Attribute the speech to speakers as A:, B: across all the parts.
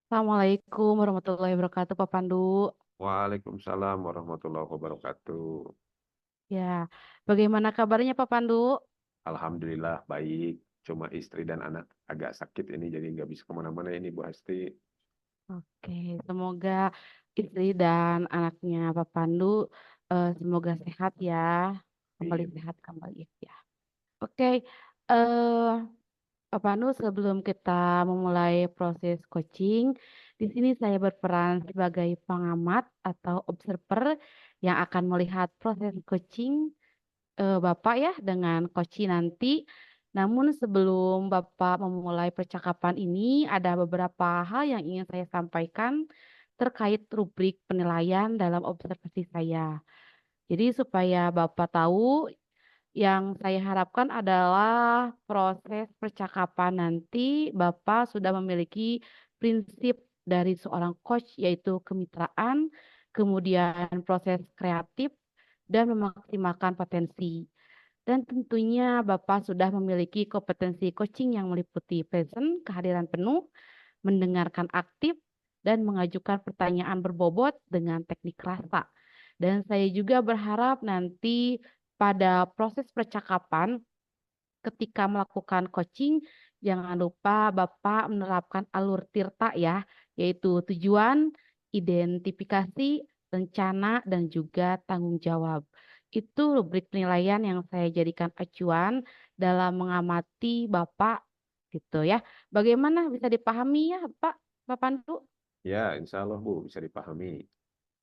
A: Assalamualaikum warahmatullahi wabarakatuh, Pak Pandu.
B: Waalaikumsalam warahmatullahi wabarakatuh.
A: Ya, bagaimana kabarnya Pak Pandu?
B: Alhamdulillah baik. Cuma istri dan anak agak sakit ini jadi nggak bisa kemana-mana ini Bu Asti.
A: Oke, semoga istri dan anaknya Pak Pandu semoga sehat ya, kembali
B: Amin.
A: sehat kembali ya. Oke, eh Pak Pandu, sebelum kita memulai proses coaching, di sini saya berperan sebagai pengamat atau observer yang akan melihat proses coaching Bapak ya dengan Koci nanti. Namun sebelum Bapak memulai percakapan ini, ada beberapa hal yang ingin saya sampaikan terkait rubrik penilaian dalam observasi saya. Jadi supaya Bapak tahu, yang saya harapkan adalah proses percakapan nanti Bapak sudah memiliki prinsip dari seorang coach yaitu kemitraan, kemudian proses kreatif, dan memaksimalkan potensi. Dan tentunya Bapak sudah memiliki kompetensi coaching yang meliputi present, kehadiran penuh, mendengarkan aktif, dan mengajukan pertanyaan berbobot dengan teknik rasa. Dan saya juga berharap nanti pada proses percakapan ketika melakukan coaching, jangan lupa Bapak menerapkan alur Tirta ya, yaitu tujuan, identifikasi, rencana, dan juga tanggung jawab. Itu rubrik penilaian yang saya jadikan acuan dalam mengamati Bapak gitu ya. Bagaimana bisa dipahami ya Pak Pandu?
B: Ya, insya Allah Bu bisa dipahami.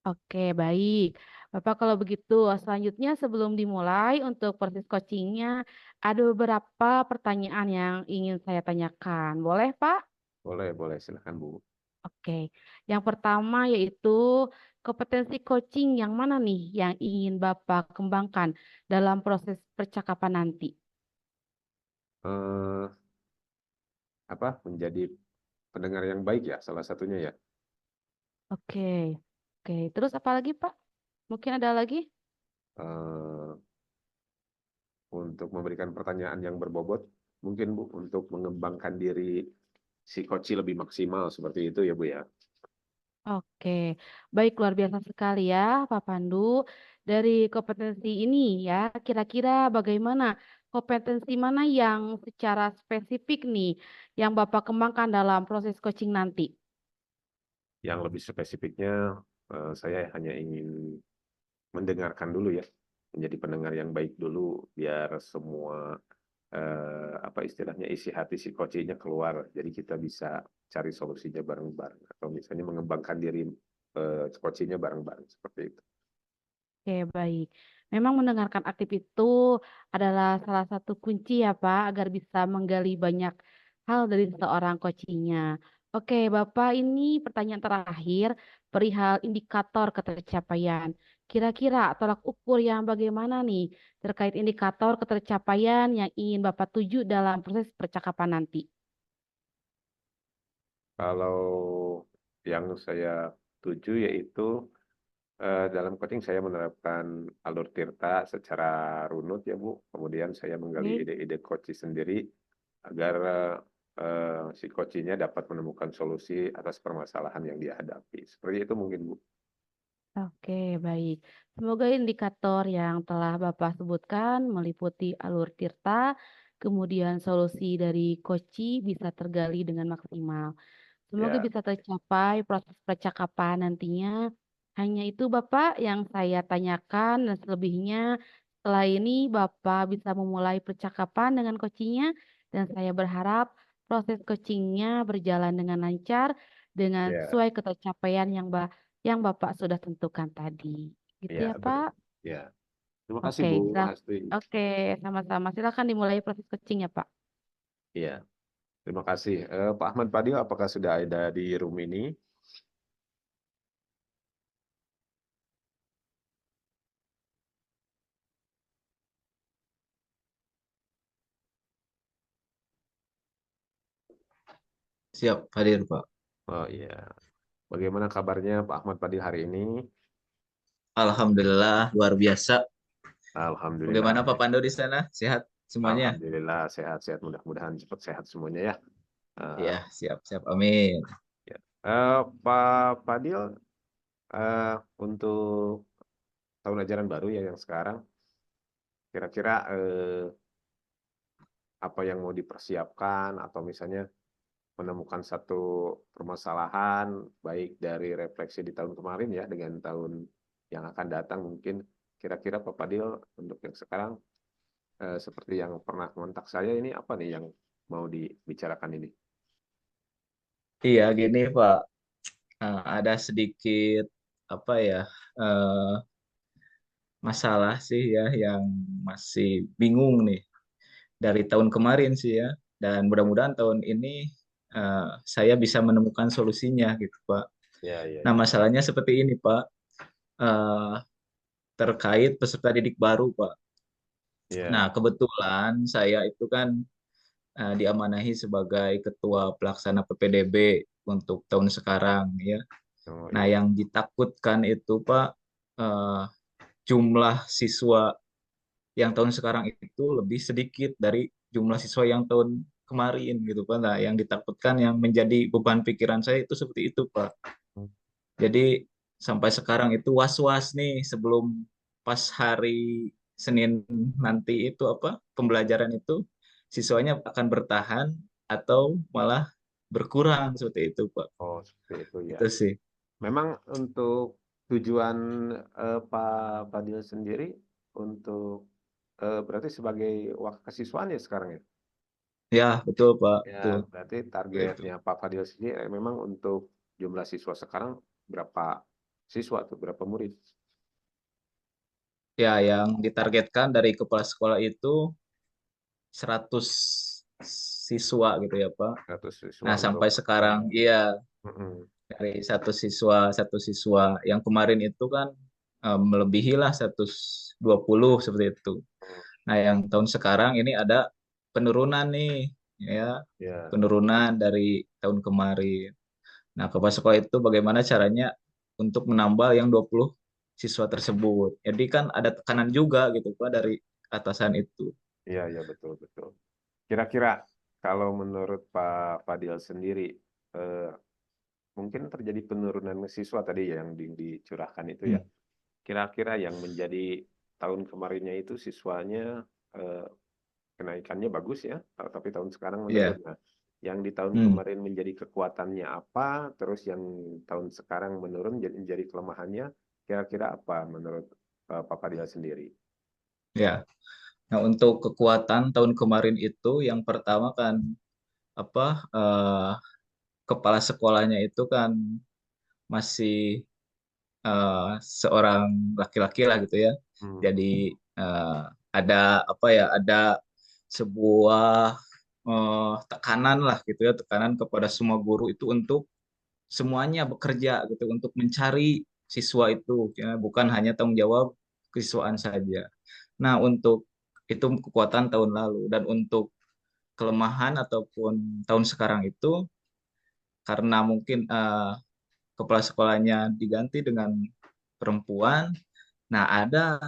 A: Oke, baik. Bapak kalau begitu, selanjutnya sebelum dimulai untuk proses coachingnya, ada beberapa pertanyaan yang ingin saya tanyakan. Boleh, Pak?
B: Boleh, boleh silakan Bu.
A: Oke. Yang pertama yaitu kompetensi coaching yang mana nih yang ingin Bapak kembangkan dalam proses percakapan nanti?
B: Eh, menjadi pendengar yang baik ya salah satunya ya.
A: Oke. Oke, terus apa lagi, Pak? Mungkin ada lagi?
B: Eh, untuk memberikan pertanyaan yang berbobot, mungkin Bu untuk mengembangkan diri si coach lebih maksimal seperti itu ya Bu ya.
A: Oke, baik luar biasa sekali ya Pak Pandu. Dari kompetensi ini ya, kira-kira bagaimana kompetensi mana yang secara spesifik nih yang Bapak kembangkan dalam proses coaching nanti?
B: Yang lebih spesifiknya, saya hanya ingin mendengarkan dulu ya, menjadi pendengar yang baik dulu, biar semua apa istilahnya isi hati si coachnya keluar. Jadi kita bisa cari solusinya bareng-bareng, atau misalnya mengembangkan diri coachnya bareng-bareng seperti itu.
A: Oke, baik. Memang mendengarkan aktif itu adalah salah satu kunci ya Pak agar bisa menggali banyak hal dari seorang coachingnya. Oke, Bapak ini pertanyaan terakhir perihal indikator ketercapaian. Kira-kira tolak ukur yang bagaimana nih terkait indikator ketercapaian yang ingin Bapak tuju dalam proses percakapan nanti?
B: Kalau yang saya tuju yaitu dalam coaching saya menerapkan alur Tirta secara runut ya Bu. Kemudian saya menggali
A: Oke.
B: ide-ide coach sendiri agar si coachnya dapat menemukan solusi atas permasalahan yang dia hadapi. Seperti itu mungkin Bu.
A: Oke, baik. Semoga indikator yang telah Bapak sebutkan meliputi alur tirta, kemudian solusi dari Koci bisa tergali dengan maksimal. Semoga
B: Ya,
A: bisa tercapai proses percakapan nantinya. Hanya itu Bapak yang saya tanyakan dan selebihnya setelah ini Bapak bisa memulai percakapan dengan coachingnya dan saya berharap proses coachingnya berjalan dengan lancar dengan
B: ya,
A: sesuai ketercapaian yang Bapak sudah tentukan tadi. Gitu
B: ya,
A: ya
B: betul.
A: Pak?
B: Ya, terima kasih
A: Oke,
B: Bu
A: silakan.
B: Hasti.
A: Oke, sama-sama. Silakan dimulai proses coachingnya Pak.
B: Ya, terima kasih. Pak Ahmad Fadil, apakah sudah ada di room ini?
C: Siap, hadir Pak.
B: Oh iya. Bagaimana kabarnya Pak Ahmad Fadil hari ini?
C: Alhamdulillah, luar biasa.
B: Alhamdulillah
C: Bagaimana Pak
B: baik.
C: Pandu di sana? Sehat semuanya?
B: Alhamdulillah sehat-sehat. Mudah-mudahan cepat sehat semuanya ya. Eh,
C: Ya, siap, siap. Amin.
B: ya. Pak Fadil, untuk tahun ajaran baru ya yang sekarang, kira-kira apa yang mau dipersiapkan atau misalnya menemukan satu permasalahan baik dari refleksi di tahun kemarin ya dengan tahun yang akan datang mungkin kira-kira Pak Fadil untuk yang sekarang seperti yang pernah kontak saya ini apa nih yang mau dibicarakan ini?
C: Iya, gini Pak. Ada sedikit apa ya eh, masalah sih ya yang masih bingung nih dari tahun kemarin sih ya. Dan mudah-mudahan tahun ini saya bisa menemukan solusinya gitu Pak.
B: Ya, ya,
C: Nah,
B: ya.
C: masalahnya seperti ini Pak. Eh, Terkait peserta didik baru Pak.
B: Ya.
C: Nah, kebetulan saya itu kan diamanahi sebagai ketua pelaksana PPDB untuk tahun sekarang ya.
B: Oh,
C: Nah,
B: iya.
C: yang ditakutkan itu Pak, eh, jumlah siswa yang tahun sekarang itu lebih sedikit dari jumlah siswa yang tahun kemarin gitu Pak. Nah, yang ditakutkan yang menjadi beban pikiran saya itu seperti itu Pak. Jadi sampai sekarang itu was-was nih sebelum pas hari Senin nanti itu apa pembelajaran itu siswanya akan bertahan atau malah berkurang seperti itu Pak.
B: Oh, seperti itu ya.
C: Itu sih.
B: Memang untuk tujuan Pak Fadil sendiri untuk berarti sebagai wakil kesiswaan ya sekarang ya?
C: Ya, betul Pak.
B: Ya,
C: Betul.
B: berarti
C: Seperti itu.
B: targetnya Pak Fadil sendiri memang untuk jumlah siswa sekarang berapa siswa tuh, berapa murid?
C: Ya, yang ditargetkan dari kepala sekolah itu 100 siswa gitu ya Pak.
B: 100 siswa
C: Nah,
B: untuk
C: sampai sekarang iya
B: mm-mm.
C: dari satu siswa yang kemarin itu kan melebihi lah 120 seperti itu. Nah, yang tahun sekarang ini ada penurunan nih ya,
B: Ya,
C: penurunan dari tahun kemarin. Nah, kepala sekolah itu bagaimana caranya untuk menambal yang 20 siswa tersebut. Jadi kan ada tekanan juga gitu Pak dari atasan itu.
B: iya, iya betul betul. Kira-kira kalau menurut Pak Fadil sendiri, eh, mungkin terjadi penurunan siswa tadi ya yang dicurahkan itu ya.
C: Hmm,
B: Kira-kira yang menjadi tahun kemarinnya itu siswanya eh, kenaikannya bagus ya, tapi tahun sekarang menurun.
C: Iya.
B: Nah, yang di tahun
C: Hmm,
B: kemarin menjadi kekuatannya apa, terus yang tahun sekarang menurun menjadi kelemahannya, kira-kira apa menurut Pak Fadil sendiri?
C: ya. Nah, untuk kekuatan tahun kemarin itu yang pertama kan apa kepala sekolahnya itu kan masih seorang laki-laki lah gitu ya.
B: Hmm.
C: Jadi eh, ada apa ya? Ada sebuah tekanan lah gitu ya, tekanan kepada semua guru itu untuk semuanya bekerja gitu untuk mencari siswa itu, ya, bukan hanya tanggung jawab kesiswaan saja. Nah, untuk itu kekuatan tahun lalu dan untuk kelemahan ataupun tahun sekarang itu karena mungkin kepala sekolahnya diganti dengan perempuan. Nah, ada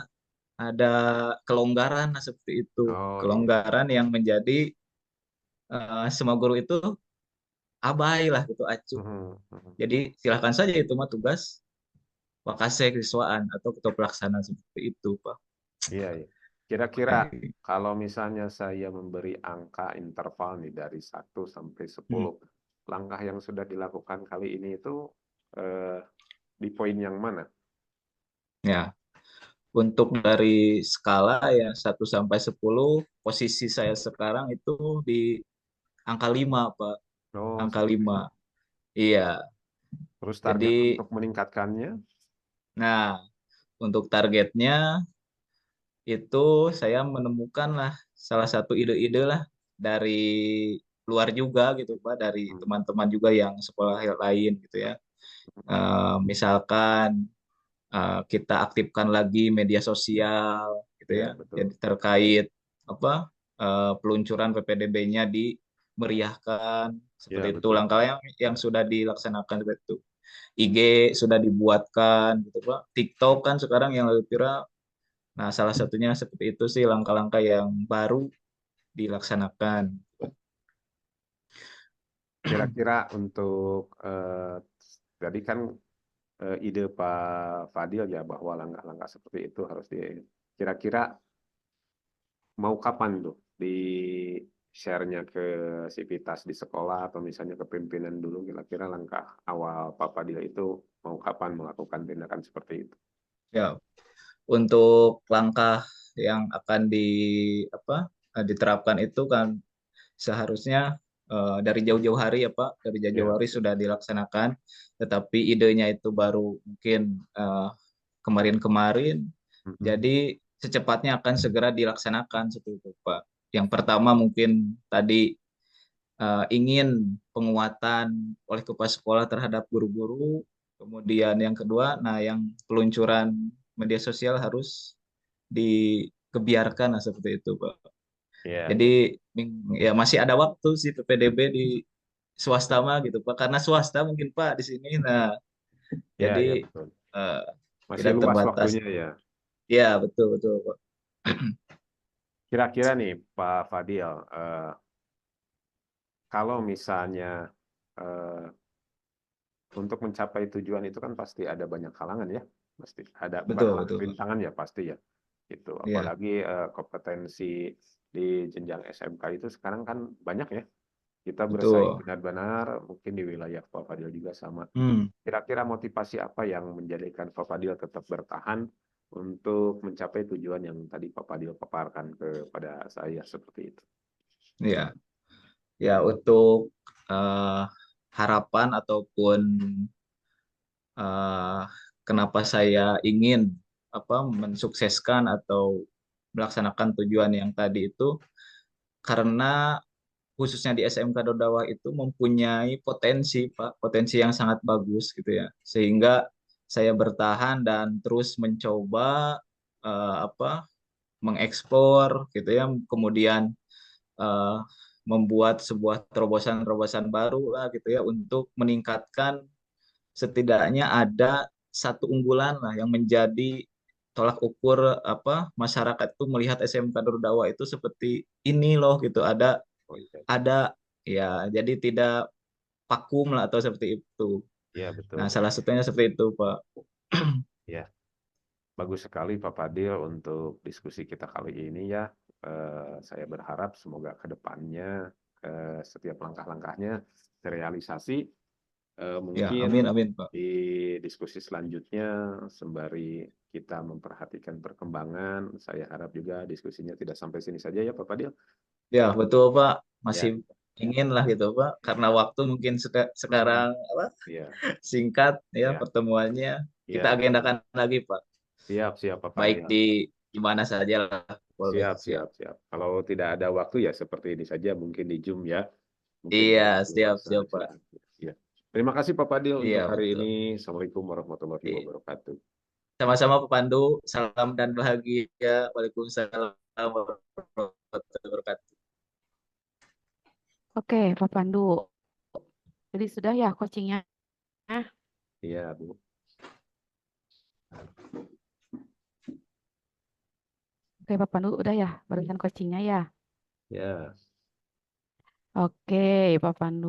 C: kelonggaran nah, seperti itu.
B: Oh iya.
C: Kelonggaran yang menjadi semua guru itu abai lah gitu, acuh.
B: Mhm, mhm.
C: Jadi silakan saja itu mah tugas wakase kesiswaan atau ketua pelaksana seperti itu, Pak.
B: Iya, iya. Kira-kira
C: Oke.
B: kalau misalnya saya memberi angka interval nih dari 1 sampai 10,
C: Hmm.
B: langkah yang sudah dilakukan kali ini itu eh, di poin yang mana?
C: Ya, untuk dari skala ya 1 sampai 10, posisi saya sekarang itu di angka 5, Pak.
B: Oh,
C: Angka
B: seperti itu.
C: 5. Iya.
B: Terus target
C: Jadi,
B: untuk meningkatkannya?
C: nah, untuk targetnya itu saya menemukan lah salah satu ide-ide lah dari luar juga gitu Pak, dari
B: Hmm,
C: teman-teman juga yang sekolah lain gitu ya. Misalkan kita aktifkan lagi media sosial gitu ya.
B: ya,
C: Jadi
B: betul.
C: terkait apa peluncuran PPDB-nya dimeriahkan seperti
B: Ya,
C: itu
B: betul.
C: langkah yang sudah dilaksanakan seperti itu. IG sudah dibuatkan gitu Pak. TikTok kan sekarang yang lebih viral. Nah, salah satunya seperti itu sih langkah-langkah yang baru dilaksanakan.
B: Kira-kira untuk tadi kan ide Pak Fadil ya bahwa langkah-langkah seperti itu harus kira-kira mau kapan tuh di share-nya ke Sivitas di sekolah atau misalnya ke pimpinan dulu kira-kira langkah awal Pak Fadil itu mau kapan melakukan tindakan seperti itu.
C: Ya, untuk langkah yang akan apa diterapkan itu kan seharusnya dari jauh-jauh hari ya Pak, dari
B: Ya,
C: jauh-jauh hari
B: betul.
C: sudah dilaksanakan, tetapi idenya itu baru mungkin kemarin-kemarin,
B: Mm-mm.
C: jadi secepatnya akan segera dilaksanakan seperti itu Pak. Yang pertama mungkin tadi ingin penguatan oleh kepala sekolah terhadap guru-guru, kemudian yang kedua, nah yang peluncuran media sosial harus dikebiarkan, nah, seperti itu Pak.
B: Ya, ya,
C: Jadi ya masih ada waktu sih PPDB di swasta mah gitu Pak. Karena swasta mungkin Pak di sini. Nah,
B: ya, ya,
C: jadi
B: betul.
C: eh,
B: Masih
C: tidak
B: luas
C: terbatas.
B: waktunya ya.
C: Ya, betul betul Pak.
B: Kira-kira nih Pak Fadil, kalau misalnya eh, untuk mencapai tujuan itu kan pasti ada banyak halangan ya, pasti ada bukan
C: Betul
B: halangan
C: betul Pak.
B: rintangan ya pasti ya, gitu.
C: Iya,
B: Apalagi kompetensi di jenjang SMK itu sekarang kan banyak ya. Kita bersaing
C: betul.
B: benar-benar mungkin di wilayah Pak Fadil juga sama.
C: Hmm,
B: Kira-kira motivasi apa yang menjadikan Pak Fadil tetap bertahan untuk mencapai tujuan yang tadi Pak Fadil paparkan kepada saya seperti itu?
C: iya. Ya untuk eh, harapan ataupun eh, kenapa saya ingin apa mensukseskan atau melaksanakan tujuan yang tadi itu karena khususnya di SMK Dodawa itu mempunyai potensi, Pak, potensi yang sangat bagus gitu ya. Sehingga saya bertahan dan terus mencoba apa mengeksplor gitu ya, kemudian eh, membuat sebuah terobosan-terobosan baru lah gitu ya untuk meningkatkan setidaknya ada satu unggulan lah yang menjadi tolak ukur apa masyarakat itu melihat SMK Dodawa itu seperti ini loh gitu
B: Oh iya,
C: ada ya jadi tidak vakum lah atau seperti itu.
B: iya betul
C: Nah,
B: Bu.
C: salah satunya seperti itu, Pak.
B: Ya, bagus sekali Pak Fadil untuk diskusi kita kali ini ya. Saya berharap semoga ke depannya setiap langkah-langkahnya terrealisasi.
C: Ya,
B: Mungkin
C: amin amin, Pak.
B: di diskusi selanjutnya sembari kita memperhatikan perkembangan, saya harap juga diskusinya tidak sampai sini saja ya Pak Fadil.
C: Ya, betul, Pak. Masih
B: Ya,
C: ingin lah gitu, Pak. Karena waktu mungkin sekarang apa
B: ya,
C: singkat ya
B: ya,
C: pertemuannya. Kita
B: ya, betul.
C: agendakan lagi, Pak.
B: Siap, siap Pak
C: Baik
B: Fadil.
C: di mana saja lah. Boleh,
B: Siap,
C: siap.
B: siap, siap. Kalau tidak ada waktu ya seperti ini saja, mungkin di Zoom ya. Mungkin
C: Iya,
B: kalau
C: siap,
B: luasa.
C: siap, Pak.
B: Siap. Ya. Terima kasih Pak Fadil untuk
C: Iya,
B: hari ini.
C: betul.
B: Assalamualaikum warahmatullahi
C: Iya.
B: wabarakatuh.
C: Sama-sama Pak Pandu. Salam dan bahagia. Waalaikumsalam warahmatullahi wabarakatuh.
A: Oke, Pak Pandu. Jadi sudah ya coachingnya.
B: Iya, Bu.
A: Oke, Pak Pandu udah ya barusan coachingnya ya.
B: Ya,
A: Oke, Pak Pandu.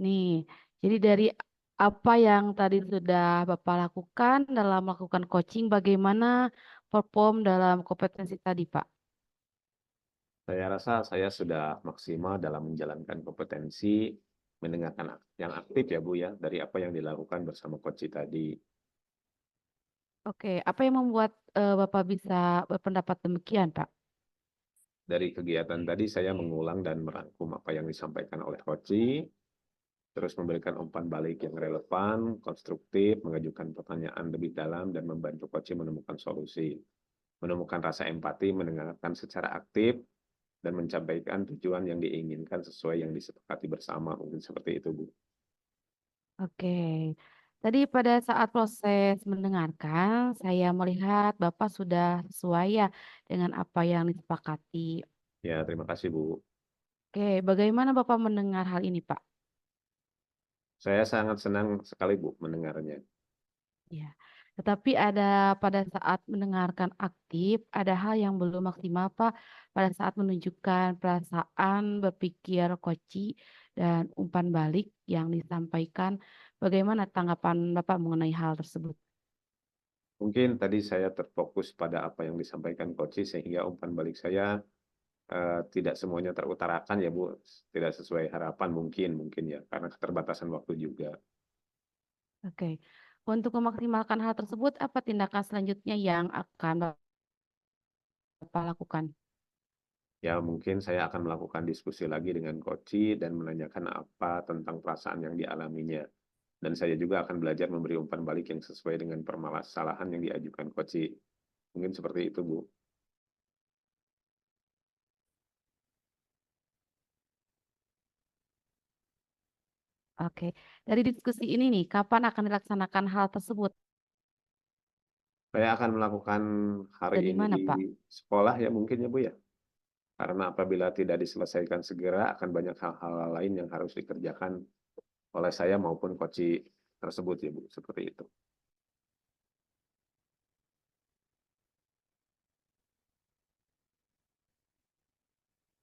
A: Nih, jadi dari apa yang tadi sudah Bapak lakukan dalam melakukan coaching, bagaimana perform dalam kompetensi tadi, Pak?
B: saya rasa saya sudah maksimal dalam menjalankan kompetensi mendengarkan yang aktif ya Bu ya, dari apa yang dilakukan bersama coach tadi.
A: Oke, apa yang membuat Bapak bisa berpendapat demikian, Pak?
B: Dari kegiatan tadi saya mengulang dan merangkum apa yang disampaikan oleh coach, terus memberikan umpan balik yang relevan, konstruktif, mengajukan pertanyaan lebih dalam, dan membantu coach menemukan solusi. Menemukan rasa empati, mendengarkan secara aktif, dan mencapai tujuan yang diinginkan sesuai yang disepakati bersama. Mungkin seperti itu, Bu.
A: Oke, tadi pada saat proses mendengarkan, saya melihat Bapak sudah sesuai ya dengan apa yang disepakati.
B: Ya, terima kasih, Bu.
A: Oke, bagaimana Bapak mendengar hal ini, Pak?
B: Saya sangat senang sekali, Bu, mendengarnya.
A: Ya, tetapi ada pada saat mendengarkan aktif, ada hal yang belum maksimal, Pak, pada saat menunjukkan perasaan berpikir koci dan umpan balik yang disampaikan. Bagaimana tanggapan Bapak mengenai hal tersebut?
B: Mungkin tadi saya terfokus pada apa yang disampaikan Coach sehingga umpan balik saya tidak semuanya terutarakan ya Bu, tidak sesuai harapan mungkin ya karena keterbatasan waktu juga.
A: Oke. Untuk memaksimalkan hal tersebut, apa tindakan selanjutnya yang akan Bapak lakukan?
B: Ya mungkin saya akan melakukan diskusi lagi dengan Coach dan menanyakan apa tentang perasaan yang dialaminya. Dan saya juga akan belajar memberi umpan balik yang sesuai dengan permasalahan yang diajukan Coach. Mungkin seperti itu Bu.
A: Oke. Dari diskusi ini nih, kapan akan dilaksanakan hal tersebut
B: Saya akan melakukan hari
A: dan di
B: ini
A: mana,
B: di
A: Pak?
B: sekolah ya mungkin ya Bu ya. Karena apabila tidak diselesaikan segera akan banyak hal-hal lain yang harus dikerjakan oleh saya maupun Coach tersebut ya Bu. Seperti itu.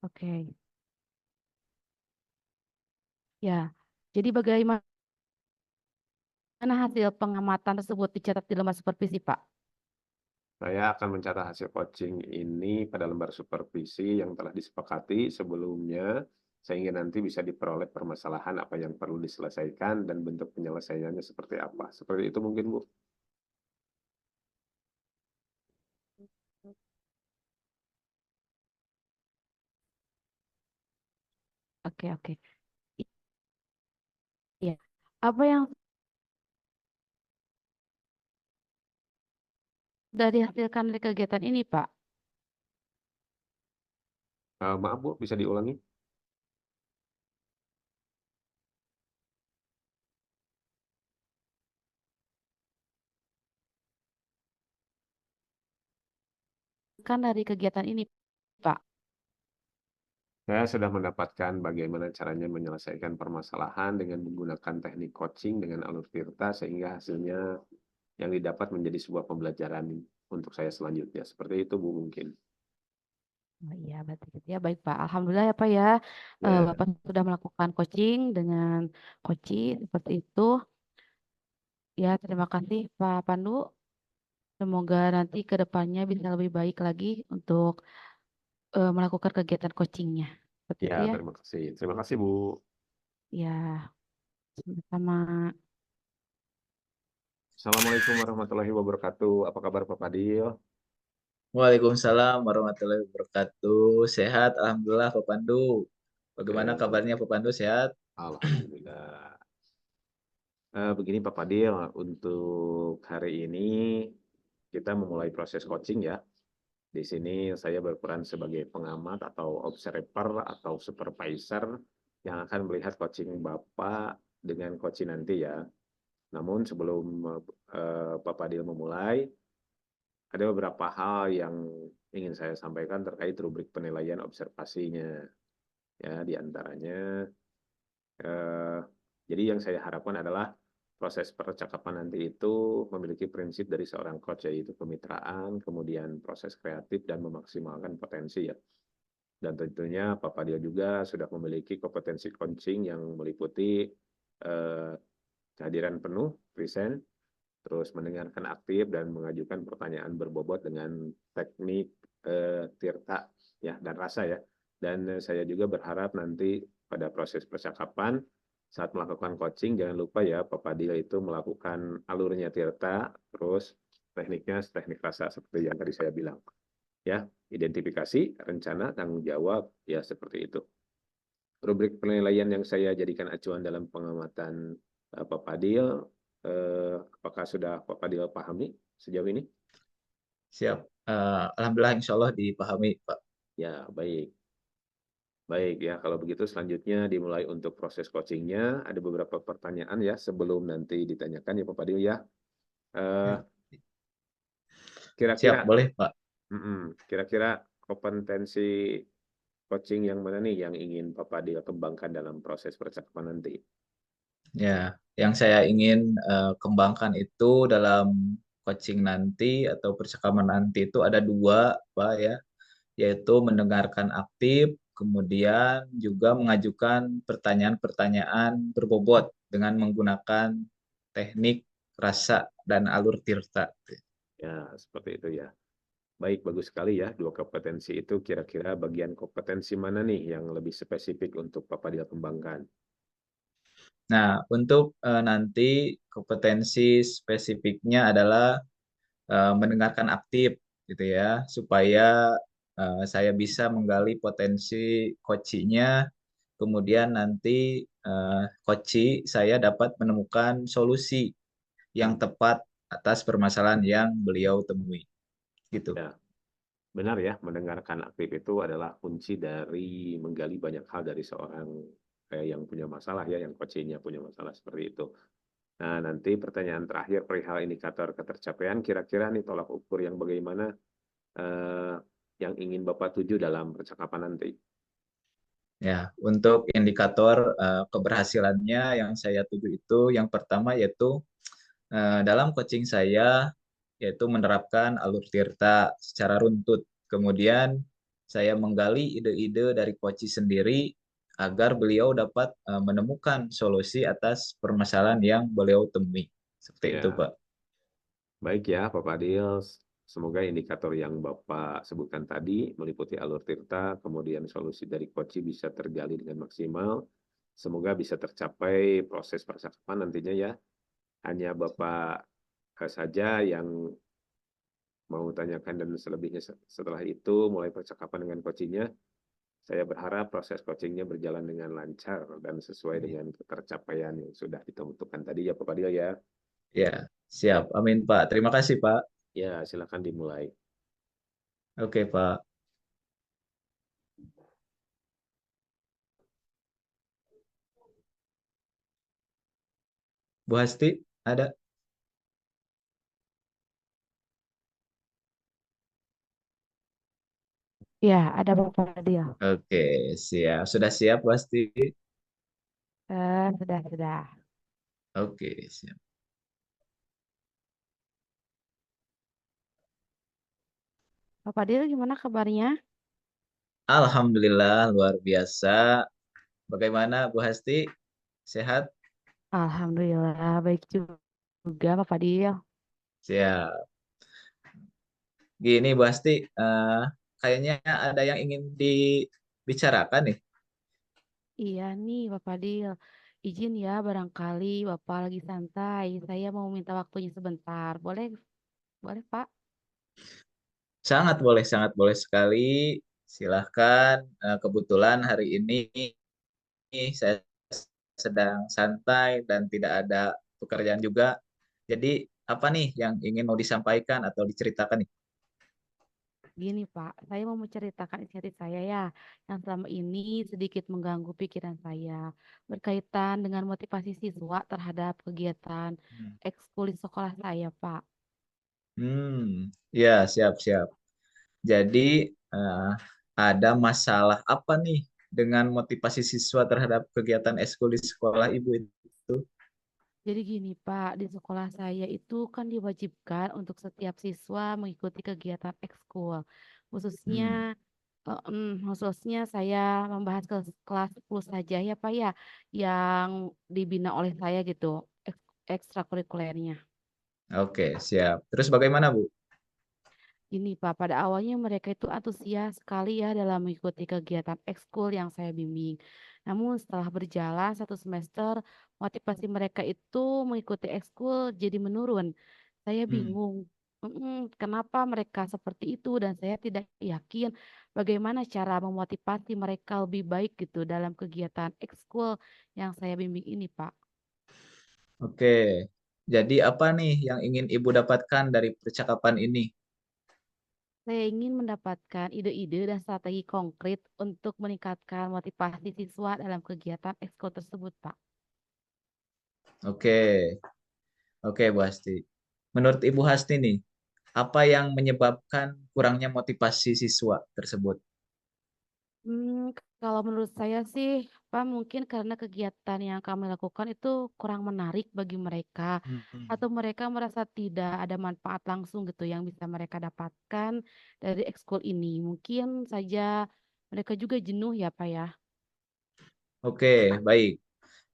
A: Oke. Ya. Jadi bagaimana hasil pengamatan tersebut dicatat di lembar supervisi, Pak?
B: Saya akan mencatat hasil coaching ini pada lembar supervisi yang telah disepakati sebelumnya, sehingga nanti bisa diperoleh permasalahan apa yang perlu diselesaikan dan bentuk penyelesaiannya seperti apa. Seperti itu mungkin, Bu.
A: Oke, oke. Iya. Apa yang sudah dihasilkan dari kegiatan ini, Pak?
B: Maaf, Bu, bisa diulangi?
A: Kan dari kegiatan ini, Pak.
B: Saya sudah mendapatkan bagaimana caranya menyelesaikan permasalahan dengan menggunakan teknik coaching dengan alur Tirta sehingga hasilnya yang didapat menjadi sebuah pembelajaran untuk saya selanjutnya. Seperti itu, Bu, mungkin.
A: Oh, iya, berarti gitu ya. Baik, Pak. Alhamdulillah ya, Pak ya.
B: Ya,
A: Bapak sudah melakukan coaching dengan coaching seperti itu. Ya, terima kasih Pak Pandu. Semoga nanti ke depannya bisa lebih baik lagi untuk melakukan kegiatan coachingnya. Seperti
B: ya,
A: itu ya.
B: terima kasih. Terima kasih, Bu.
A: Ya, sama-sama.
B: Assalamualaikum warahmatullahi wabarakatuh. Apa kabar Pak Fadil?
C: Waalaikumsalam warahmatullahi wabarakatuh. Sehat, alhamdulillah Pak Pandu. Bagaimana
B: Oke,
C: kabarnya Pak Pandu? Sehat?
B: Alhamdulillah. Begini Pak Fadil, untuk hari ini kita memulai proses coaching ya. Di sini saya berperan sebagai pengamat atau observer atau supervisor yang akan melihat coaching Bapak dengan coaching nanti ya. Namun sebelum Pak Fadil memulai, ada beberapa hal yang ingin saya sampaikan terkait rubrik penilaian observasinya. Ya, di antaranya eh, jadi yang saya harapkan adalah proses percakapan nanti itu memiliki prinsip dari seorang coach yaitu kemitraan, kemudian proses kreatif dan memaksimalkan potensi ya. Dan tentunya Pak Fadil juga sudah memiliki kompetensi coaching yang meliputi kehadiran penuh, present, terus mendengarkan aktif dan mengajukan pertanyaan berbobot dengan teknik tirta ya dan rasa ya. Dan saya juga berharap nanti pada proses percakapan saat melakukan coaching jangan lupa ya Pak Fadil itu melakukan alurnya tirta terus tekniknya teknik rasa seperti yang tadi saya bilang ya, identifikasi, rencana, tanggung jawab ya seperti itu. Rubrik penilaian yang saya jadikan acuan dalam pengamatan Pak Fadil, apakah sudah Pak Fadil pahami sejauh ini?
C: Siap. Alhamdulillah insya Allah dipahami Pak.
B: Ya, baik. Baik ya, kalau begitu selanjutnya dimulai untuk proses coachingnya. Ada beberapa pertanyaan ya sebelum nanti ditanyakan ya Pak Fadil ya. Eh,
C: Siap,
B: Kira-kira,
C: boleh Pak.
B: kira-kira kompetensi coaching yang mana nih yang ingin Pak Fadil kembangkan dalam proses percakapan nanti?
C: Ya, yang saya ingin kembangkan itu dalam coaching nanti atau percakapan nanti itu ada dua, Pak ya, yaitu mendengarkan aktif kemudian juga mengajukan pertanyaan-pertanyaan berbobot dengan menggunakan teknik rasa dan alur tirta.
B: Ya, seperti itu ya. Baik, bagus sekali ya. Dua kompetensi itu kira-kira bagian kompetensi mana nih yang lebih spesifik untuk Pak Fadil kembangkan?
C: Nah, untuk nanti kompetensi spesifiknya adalah mendengarkan aktif gitu ya, supaya saya bisa menggali potensi coaching-nya, kemudian nanti coaching saya dapat menemukan solusi yang
B: Hmm,
C: tepat atas permasalahan yang beliau temui gitu.
B: ya, benar ya, mendengarkan aktif itu adalah kunci dari menggali banyak hal dari seorang yang punya masalah ya, yang coachingnya punya masalah seperti itu. Nah, nanti pertanyaan terakhir perihal indikator ketercapaian, kira-kira nih tolak ukur yang bagaimana eh, yang ingin Bapak tuju dalam percakapan nanti.
C: Ya, untuk indikator keberhasilannya yang saya tuju itu yang pertama yaitu dalam coaching saya yaitu menerapkan alur tirta secara runtut. Kemudian saya menggali ide-ide dari coaching sendiri agar beliau dapat menemukan solusi atas permasalahan yang beliau temui. Seperti itu,
B: Ya,
C: Pak.
B: baik ya, Pak Fadil. Semoga indikator yang Bapak sebutkan tadi meliputi alur tirta, kemudian solusi dari Koci bisa tergali dengan maksimal. Semoga bisa tercapai proses percakapan nantinya ya. Hanya Bapak saja yang mau tanyakan dan selebihnya setelah itu mulai percakapan dengan coachingnya. Saya berharap proses coachingnya berjalan dengan lancar dan sesuai dengan ketercapaian yang sudah ditentukan tadi ya Pak Fadil ya.
C: Ya, siap. Amin, Pak. Terima kasih, Pak.
B: Ya, silakan dimulai.
C: Oke, Pak. Bu Hasti, ada?
A: Ya, ada Bapak Fadil.
C: Oke, siap. Sudah siap, Bu Hasti?
A: Sudah.
C: Oke, siap.
A: Bapak Fadil gimana kabarnya?
C: Alhamdulillah, luar biasa. Bagaimana, Bu Hasti? Sehat?
A: Alhamdulillah baik juga Bapak Fadil.
C: Siap. Gini, Bu Hasti, kayaknya ada yang ingin dibicarakan nih.
A: Iya nih Bapak Fadil. Izin ya barangkali Bapak lagi santai. Saya mau minta waktunya sebentar. Boleh? Boleh Pak?
C: Sangat boleh sekali. Silahkan. Kebetulan hari ini saya sedang santai dan tidak ada pekerjaan juga. Jadi, apa nih yang ingin mau disampaikan atau diceritakan nih?
A: Gini Pak, saya mau menceritakan inisiatif saya ya, yang selama ini sedikit mengganggu pikiran saya, berkaitan dengan motivasi siswa terhadap kegiatan
C: Hmm.
A: ekskul di sekolah saya Pak.
C: Ya, siap-siap. Jadi, eh, ada masalah apa nih dengan motivasi siswa terhadap kegiatan ekskul di sekolah Ibu itu?
A: Jadi gini Pak, di sekolah saya itu kan diwajibkan untuk setiap siswa mengikuti kegiatan ekskul. Khususnya
C: Hmm,
A: khususnya saya membahas ke kelas 10 saja ya Pak ya, yang dibina oleh saya gitu, ekstrakurikulernya.
C: oke, siap. Terus bagaimana, Bu?
A: Ini Pak, pada awalnya mereka itu antusias sekali ya dalam mengikuti kegiatan ekskul yang saya bimbing. Namun setelah berjalan satu semester, motivasi mereka itu mengikuti ekskul jadi menurun. Saya
C: Hmm,
A: bingung, kenapa mereka seperti itu dan saya tidak yakin bagaimana cara memotivasi mereka lebih baik gitu dalam kegiatan ekskul yang saya bimbing ini, Pak.
C: oke. Jadi apa nih yang ingin Ibu dapatkan dari percakapan ini?
A: Saya ingin mendapatkan ide-ide dan strategi konkret untuk meningkatkan motivasi siswa dalam kegiatan ekskul tersebut, Pak.
C: Oke, oke, Bu Hasti. Menurut Ibu Hasti nih, apa yang menyebabkan kurangnya motivasi siswa tersebut?
A: Kalau menurut saya sih, Pak, mungkin karena kegiatan yang kami lakukan itu kurang menarik bagi mereka,
C: Hmm,
A: atau mereka merasa tidak ada manfaat langsung gitu yang bisa mereka dapatkan dari ekskul ini. Mungkin saja mereka juga jenuh ya Pak ya.
C: Oke, baik.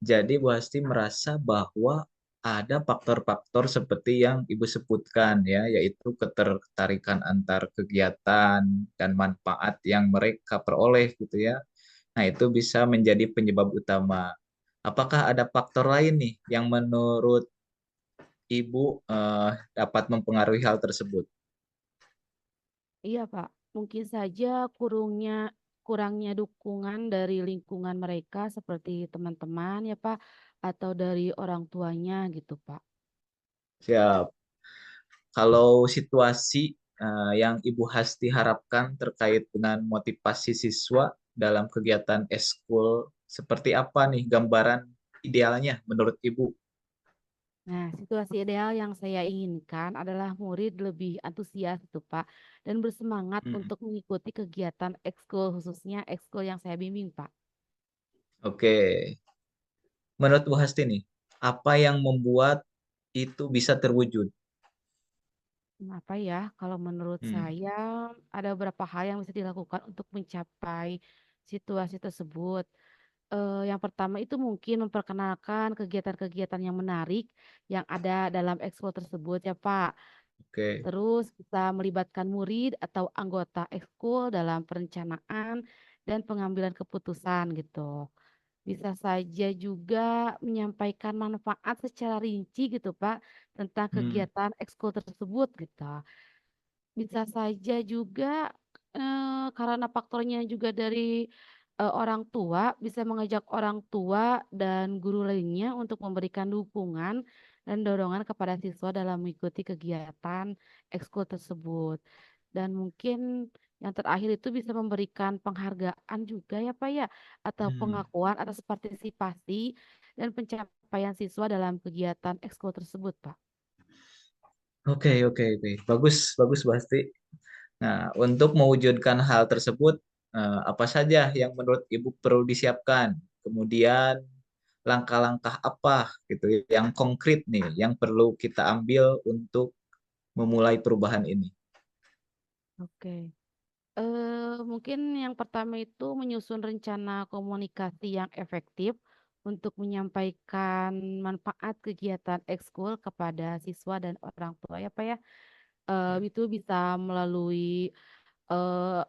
C: Jadi Bu Hasti merasa bahwa ada faktor-faktor seperti yang Ibu sebutkan ya, yaitu ketertarikan antar kegiatan dan manfaat yang mereka peroleh gitu ya. Nah, itu bisa menjadi penyebab utama. Apakah ada faktor lain nih yang menurut Ibu dapat mempengaruhi hal tersebut?
A: Iya Pak, mungkin saja kurangnya dukungan dari lingkungan mereka seperti teman-teman ya Pak, atau dari orang tuanya gitu Pak.
C: Siap. Kalau situasi yang Ibu Hasti harapkan terkait dengan motivasi siswa dalam kegiatan eskul, seperti apa nih gambaran idealnya menurut Ibu?
A: Nah, situasi ideal yang saya inginkan adalah murid lebih antusias itu Pak, dan bersemangat
C: Hmm,
A: untuk mengikuti kegiatan ekskul khususnya ekskul yang saya bimbing Pak.
C: Oke, menurut Bu Hasti nih, apa yang membuat itu bisa terwujud?
A: Apa ya, kalau menurut
C: Hmm,
A: saya ada beberapa hal yang bisa dilakukan untuk mencapai situasi tersebut. Yang pertama itu mungkin memperkenalkan kegiatan-kegiatan yang menarik yang ada dalam ekskul tersebut ya Pak.
C: oke.
A: Terus bisa melibatkan murid atau anggota ekskul dalam perencanaan dan pengambilan keputusan gitu. Bisa saja juga menyampaikan manfaat secara rinci gitu Pak tentang
C: Hmm,
A: kegiatan ekskul tersebut gitu. Bisa saja juga karena faktornya juga dari orang tua, bisa mengajak orang tua dan guru lainnya untuk memberikan dukungan dan dorongan kepada siswa dalam mengikuti kegiatan ekskul tersebut. Dan mungkin yang terakhir itu bisa memberikan penghargaan juga ya Pak ya, atau
C: hmm.
A: pengakuan atas partisipasi dan pencapaian siswa dalam kegiatan ekskul tersebut Pak.
C: Oke, oke, oke. Bagus, bagus Bu Hasti. Nah, untuk mewujudkan hal tersebut, apa saja yang menurut Ibu perlu disiapkan? Kemudian langkah-langkah apa gitu yang konkret nih yang perlu kita ambil untuk memulai perubahan ini?
A: Oke. Mungkin yang pertama itu menyusun rencana komunikasi yang efektif untuk menyampaikan manfaat kegiatan ekskul kepada siswa dan orang tua ya Pak ya. Itu bisa melalui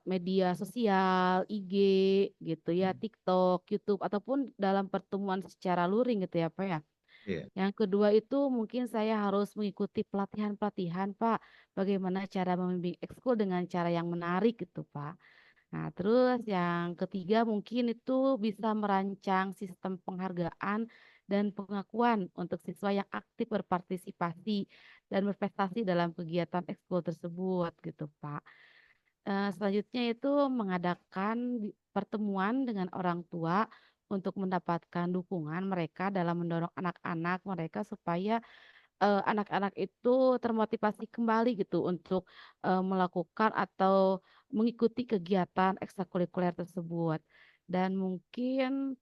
A: media sosial, IG gitu ya, TikTok, YouTube ataupun dalam pertemuan secara luring gitu ya Pak ya.
C: Iya.
A: Yang kedua itu mungkin saya harus mengikuti pelatihan-pelatihan Pak, bagaimana cara membimbing ekskul dengan cara yang menarik gitu Pak. Nah, terus yang ketiga mungkin itu bisa merancang sistem penghargaan dan pengakuan untuk siswa yang aktif berpartisipasi dan berprestasi dalam kegiatan ekskul tersebut gitu, Pak. Selanjutnya itu mengadakan pertemuan dengan orang tua untuk mendapatkan dukungan mereka dalam mendorong anak-anak mereka supaya anak-anak itu termotivasi kembali gitu untuk melakukan atau mengikuti kegiatan ekstrakurikuler tersebut. Dan mungkin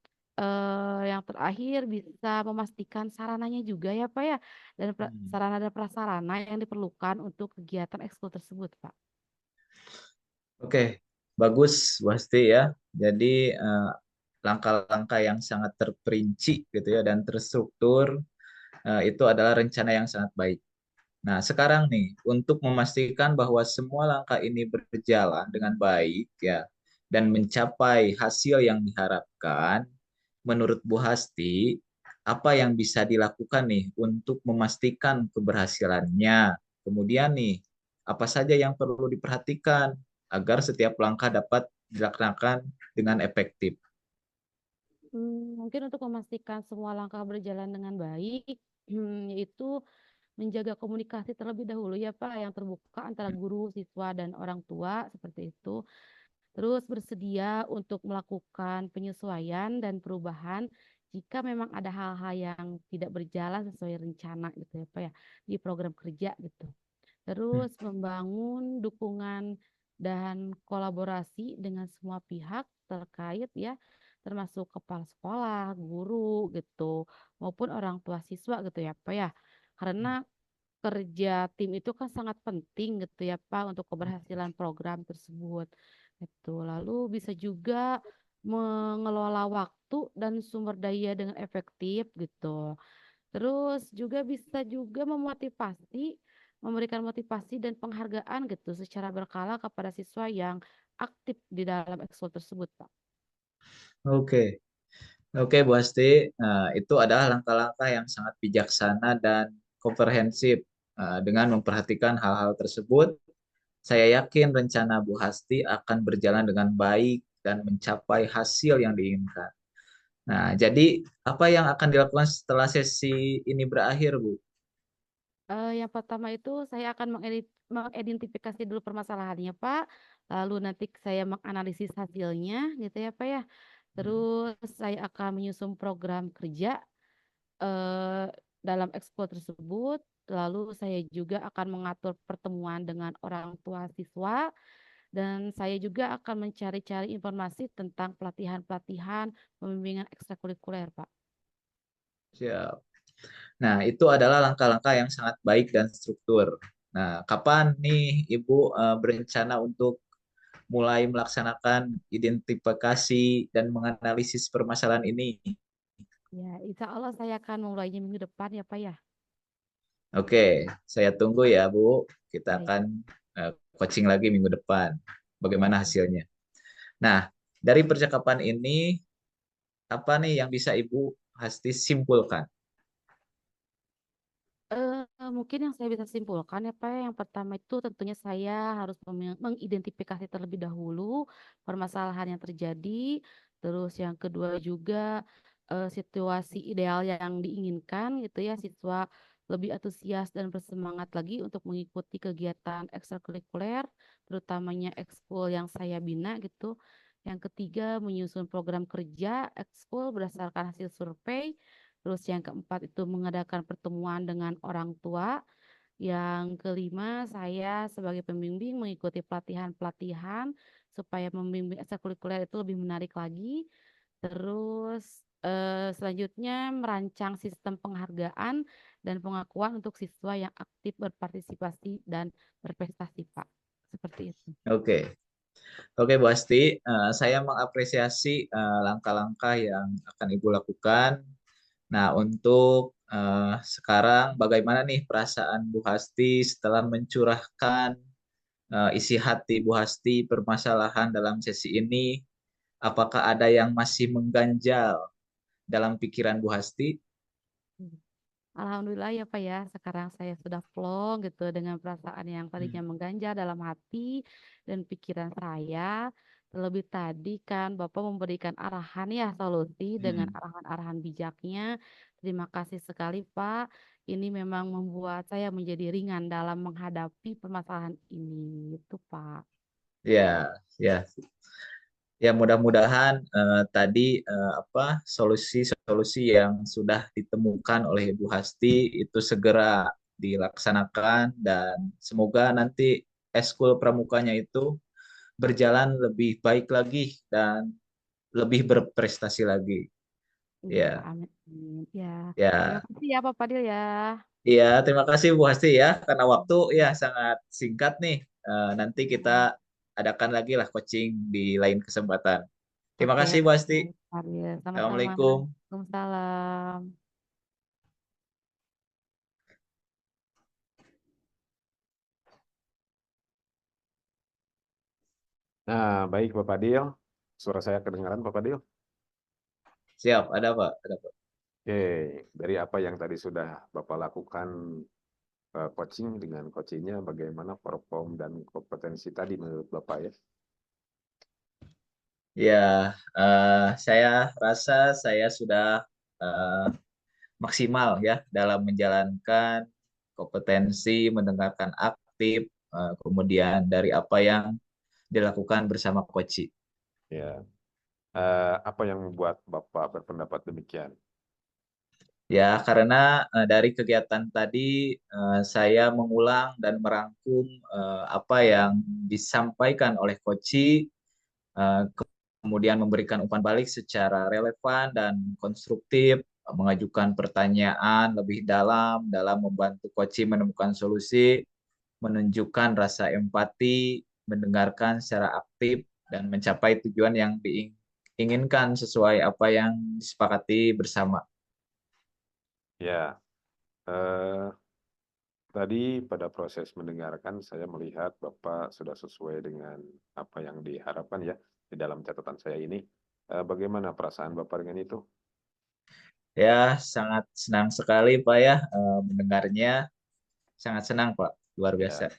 A: yang terakhir bisa memastikan sarananya juga ya Pak ya, dan
C: Hmm.
A: sarana dan prasarana yang diperlukan untuk kegiatan ekskul tersebut Pak.
C: Oke, bagus Bu Hasti ya. Jadi langkah-langkah yang sangat terperinci gitu ya dan terstruktur itu adalah rencana yang sangat baik. Nah, sekarang nih, untuk memastikan bahwa semua langkah ini berjalan dengan baik ya dan mencapai hasil yang diharapkan, menurut Bu Hasti, apa yang bisa dilakukan nih untuk memastikan keberhasilannya? Kemudian nih, apa saja yang perlu diperhatikan agar setiap langkah dapat dilaksanakan dengan efektif?
A: Mungkin untuk memastikan semua langkah berjalan dengan baik, yaitu menjaga komunikasi terlebih dahulu ya Pak yang terbuka antara guru, siswa, dan orang tua seperti itu. Terus bersedia untuk melakukan penyesuaian dan perubahan jika memang ada hal-hal yang tidak berjalan sesuai rencana gitu ya Pak ya di program kerja gitu.
C: Hmm.
A: Terus membangun dukungan dan kolaborasi dengan semua pihak terkait ya, termasuk kepala sekolah, guru gitu, maupun orang tua siswa gitu ya Pak ya. Karena kerja tim itu kan sangat penting gitu ya Pak untuk keberhasilan program tersebut. Itu lalu bisa juga mengelola waktu dan sumber daya dengan efektif gitu. Terus juga bisa juga memotivasi, memberikan motivasi dan penghargaan gitu secara berkala kepada siswa yang aktif di dalam ekskul tersebut, Pak.
C: Oke. Oke, Bu Asti, itu adalah langkah-langkah yang sangat bijaksana dan komprehensif. Dengan memperhatikan hal-hal tersebut, saya yakin rencana Bu Hasti akan berjalan dengan baik dan mencapai hasil yang diinginkan. Nah, jadi apa yang akan dilakukan setelah sesi ini berakhir, Bu?
A: Yang pertama itu saya akan mengidentifikasi dulu permasalahannya, Pak. Lalu nanti saya menganalisis hasilnya, gitu ya, Pak ya. Terus saya akan menyusun program kerja eh, dalam ekskul tersebut. Lalu saya juga akan mengatur pertemuan dengan orang tua siswa dan saya juga akan mencari-cari informasi tentang pelatihan-pelatihan pembimbingan ekstrakurikuler, Pak.
C: Siap. Nah, itu adalah langkah-langkah yang sangat baik dan struktur. Nah, kapan nih Ibu berencana untuk mulai melaksanakan identifikasi dan menganalisis permasalahan ini?
A: Ya, insya Allah saya akan memulainya minggu depan ya, Pak ya.
C: Oke, saya tunggu ya, Bu. Kita
A: Baik.
C: akan coaching lagi minggu depan. Bagaimana
A: Oke.
C: hasilnya? Nah, dari percakapan ini, apa nih yang bisa Ibu Hasti simpulkan?
A: Mungkin yang saya bisa simpulkan ya Pak, ya, yang pertama itu tentunya saya harus mengidentifikasi terlebih dahulu permasalahan yang terjadi, terus yang kedua juga situasi ideal yang diinginkan gitu ya, siswa lebih antusias dan bersemangat lagi untuk mengikuti kegiatan ekstrakurikuler, terutamanya ekskul yang saya bina gitu. Yang ketiga menyusun program kerja ekskul berdasarkan hasil survei. Terus yang keempat itu mengadakan pertemuan dengan orang tua. Yang kelima, saya sebagai pembimbing mengikuti pelatihan-pelatihan supaya membimbing ekstrakurikuler itu lebih menarik lagi. Terus selanjutnya merancang sistem penghargaan dan pengakuan untuk siswa yang aktif berpartisipasi dan berprestasi, Pak. Seperti itu.
C: Oke, oke Bu Asti, saya mengapresiasi langkah-langkah yang akan Ibu lakukan. Nah, untuk sekarang bagaimana nih perasaan Bu Hasti setelah mencurahkan isi hati Bu Hasti permasalahan dalam sesi ini? Apakah ada yang masih mengganjal dalam pikiran Bu Hasti?
A: Alhamdulillah ya Pak ya, sekarang saya sudah plong gitu dengan perasaan yang tadinya mengganjal dalam hati dan pikiran saya. Terlebih tadi kan Bapak memberikan arahan ya solusi dengan
C: Hmm.
A: arahan-arahan bijaknya. Terima kasih sekali Pak. Ini memang membuat saya menjadi ringan dalam menghadapi permasalahan ini. Itu Pak.
C: Ya, ya, ya mudah-mudahan tadi apa solusi-solusi yang sudah ditemukan oleh Ibu Hasti itu segera dilaksanakan dan semoga nanti eskul pramukanya itu berjalan lebih baik lagi dan lebih berprestasi lagi.
A: Iya Pak,
C: Ya,
A: amin. Amin. Ya, terima
C: ya,
A: kasih ya Pak Fadil ya.
C: ya. Terima kasih Bu Hasti ya karena waktu ya sangat singkat nih. Nanti kita adakan lagi lah coaching di lain kesempatan. Terima
A: Oke,
C: kasih Bu Hasti.
A: baik, Fadil. Sama-sama.
C: Assalamualaikum.
A: Waalaikumsalam.
B: Nah, baik Bapak Dio. Suara saya kedengaran Bapak Dio?
C: Siap, ada Pak, ada Pak.
B: Oke, dari apa yang tadi sudah Bapak lakukan coaching dengan coachingnya, bagaimana perform dan kompetensi tadi menurut Bapak ya?
C: Ya, saya rasa saya sudah eh, maksimal ya dalam menjalankan kompetensi, mendengarkan aktif, kemudian dari apa yang dilakukan bersama coach.
B: Ya, apa yang membuat Bapak berpendapat demikian?
C: Ya, karena dari kegiatan tadi saya mengulang dan merangkum apa yang disampaikan oleh coach, kemudian memberikan umpan balik secara relevan dan konstruktif, mengajukan pertanyaan lebih dalam membantu coach menemukan solusi, menunjukkan rasa empati, mendengarkan secara aktif, dan mencapai tujuan yang diinginkan sesuai apa yang disepakati bersama.
B: Ya, eh, tadi pada proses mendengarkan saya melihat Bapak sudah sesuai dengan apa yang diharapkan ya di dalam catatan saya ini. Bagaimana perasaan Bapak dengan itu?
C: Ya, sangat senang sekali Pak ya mendengarnya. Sangat senang Pak, luar biasa.
B: Ya,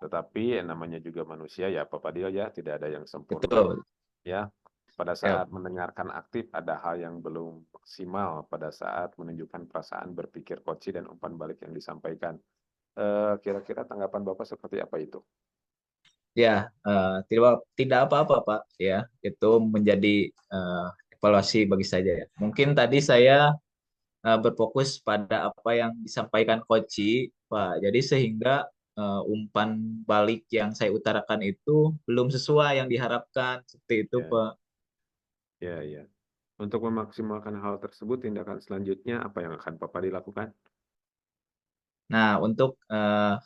B: tetapi namanya juga manusia ya Pak Fadil ya, tidak ada yang sempurna
C: Betul.
B: ya. Pada
C: Ya.
B: saat mendengarkan aktif ada hal yang belum maksimal pada saat menunjukkan perasaan berpikir koci dan umpan balik yang disampaikan. Kira-kira tanggapan Bapak seperti apa itu?
C: Ya, tidak apa-apa Pak. Ya, itu menjadi evaluasi bagi saya ya. Mungkin tadi saya berfokus pada apa yang disampaikan Koci, Pak. Jadi sehingga umpan balik yang saya utarakan itu belum sesuai yang diharapkan seperti itu,
B: Ya,
C: Pak.
B: ya, ya. Untuk memaksimalkan hal tersebut, tindakan selanjutnya apa yang akan Bapak dilakukan?
C: Nah, untuk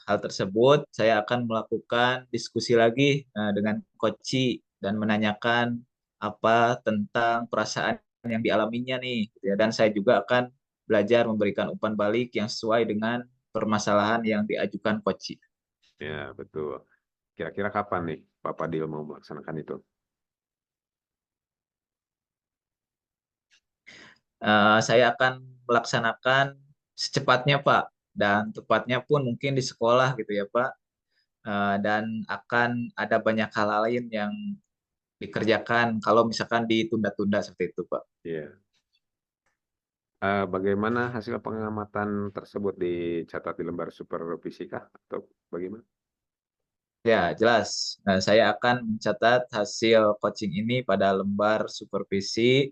C: hal tersebut saya akan melakukan diskusi lagi dengan Koci dan menanyakan apa tentang perasaan yang dialaminya nih, gitu ya. Dan saya juga akan belajar memberikan umpan balik yang sesuai dengan permasalahan yang diajukan Koci.
B: Ya, betul. Kira-kira kapan nih Pak Fadil mau melaksanakan itu?
C: Saya akan melaksanakan secepatnya, Pak, dan tepatnya pun mungkin di sekolah gitu ya, Pak. Dan akan ada banyak hal lain yang dikerjakan kalau misalkan ditunda-tunda seperti itu, Pak.
B: Ya. Bagaimana hasil pengamatan tersebut dicatat di lembar supervisi kah? Atau bagaimana?
C: Ya, jelas. Nah, saya akan mencatat hasil coaching ini pada lembar supervisi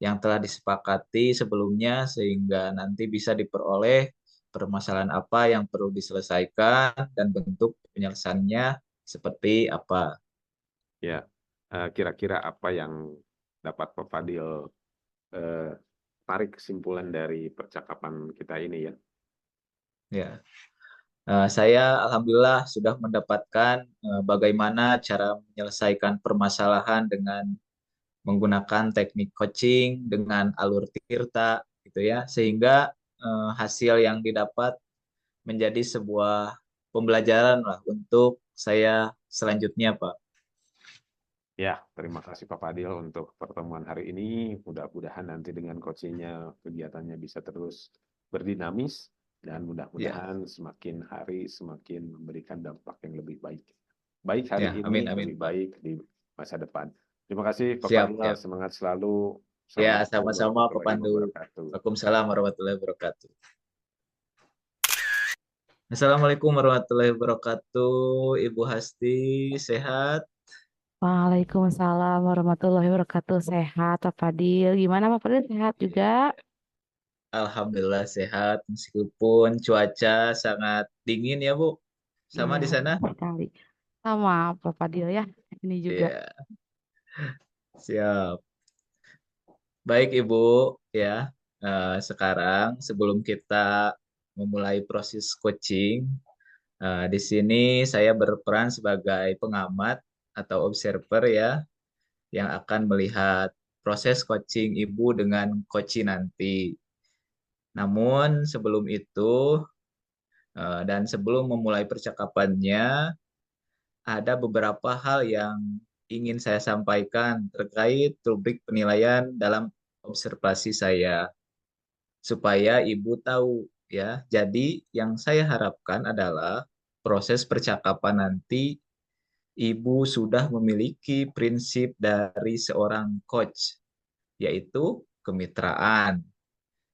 C: yang telah disepakati sebelumnya sehingga nanti bisa diperoleh permasalahan apa yang perlu diselesaikan dan bentuk penyelesaiannya seperti apa.
B: Ya, kira-kira apa yang dapat Pak Fadil eh, tarik kesimpulan dari percakapan kita ini ya?
C: Ya, saya alhamdulillah sudah mendapatkan bagaimana cara menyelesaikan permasalahan dengan menggunakan teknik coaching dengan alur tirta gitu ya, sehingga hasil yang didapat menjadi sebuah pembelajaran lah untuk saya selanjutnya, Pak.
B: Ya, terima kasih Pak Fadil untuk pertemuan hari ini. Mudah-mudahan nanti dengan coachingnya kegiatannya bisa terus berdinamis dan
C: Ya,
B: mudah-mudahan semakin hari semakin memberikan dampak yang lebih baik. Baik hari
C: ya,
B: ini,
C: amin, amin,
B: lebih
C: Pak.
B: baik di masa depan. Terima kasih Pak
C: Siap,
B: Fadil,
C: ya.
B: semangat selalu.
C: Ya,
B: Assalamualaikum
C: sama-sama Pak
B: warahmatullahi
C: Pandu.
B: wabarakatuh.
C: Waalaikumsalam warahmatullahi wabarakatuh. Assalamualaikum warahmatullahi wabarakatuh. Ibu Hasti, sehat?
A: Waalaikumsalam warahmatullahi wabarakatuh. Sehat, Pak Fadil. Gimana Pak Fadil? Sehat juga?
C: Alhamdulillah sehat, meskipun cuaca sangat dingin ya, Bu. Sama
A: Iya,
C: di sana?
A: sekali. Sama Pak Fadil ya. Ini juga.
C: Iya, siap. Baik, Ibu, ya. Sekarang sebelum kita memulai proses coaching, di sini saya berperan sebagai pengamat atau observer ya, yang akan melihat proses coaching Ibu dengan coaching nanti. Namun sebelum itu, dan sebelum memulai percakapannya, ada beberapa hal yang ingin saya sampaikan terkait rubrik penilaian dalam observasi saya supaya Ibu tahu ya. Jadi yang saya harapkan adalah proses percakapan nanti Ibu sudah memiliki prinsip dari seorang coach yaitu kemitraan,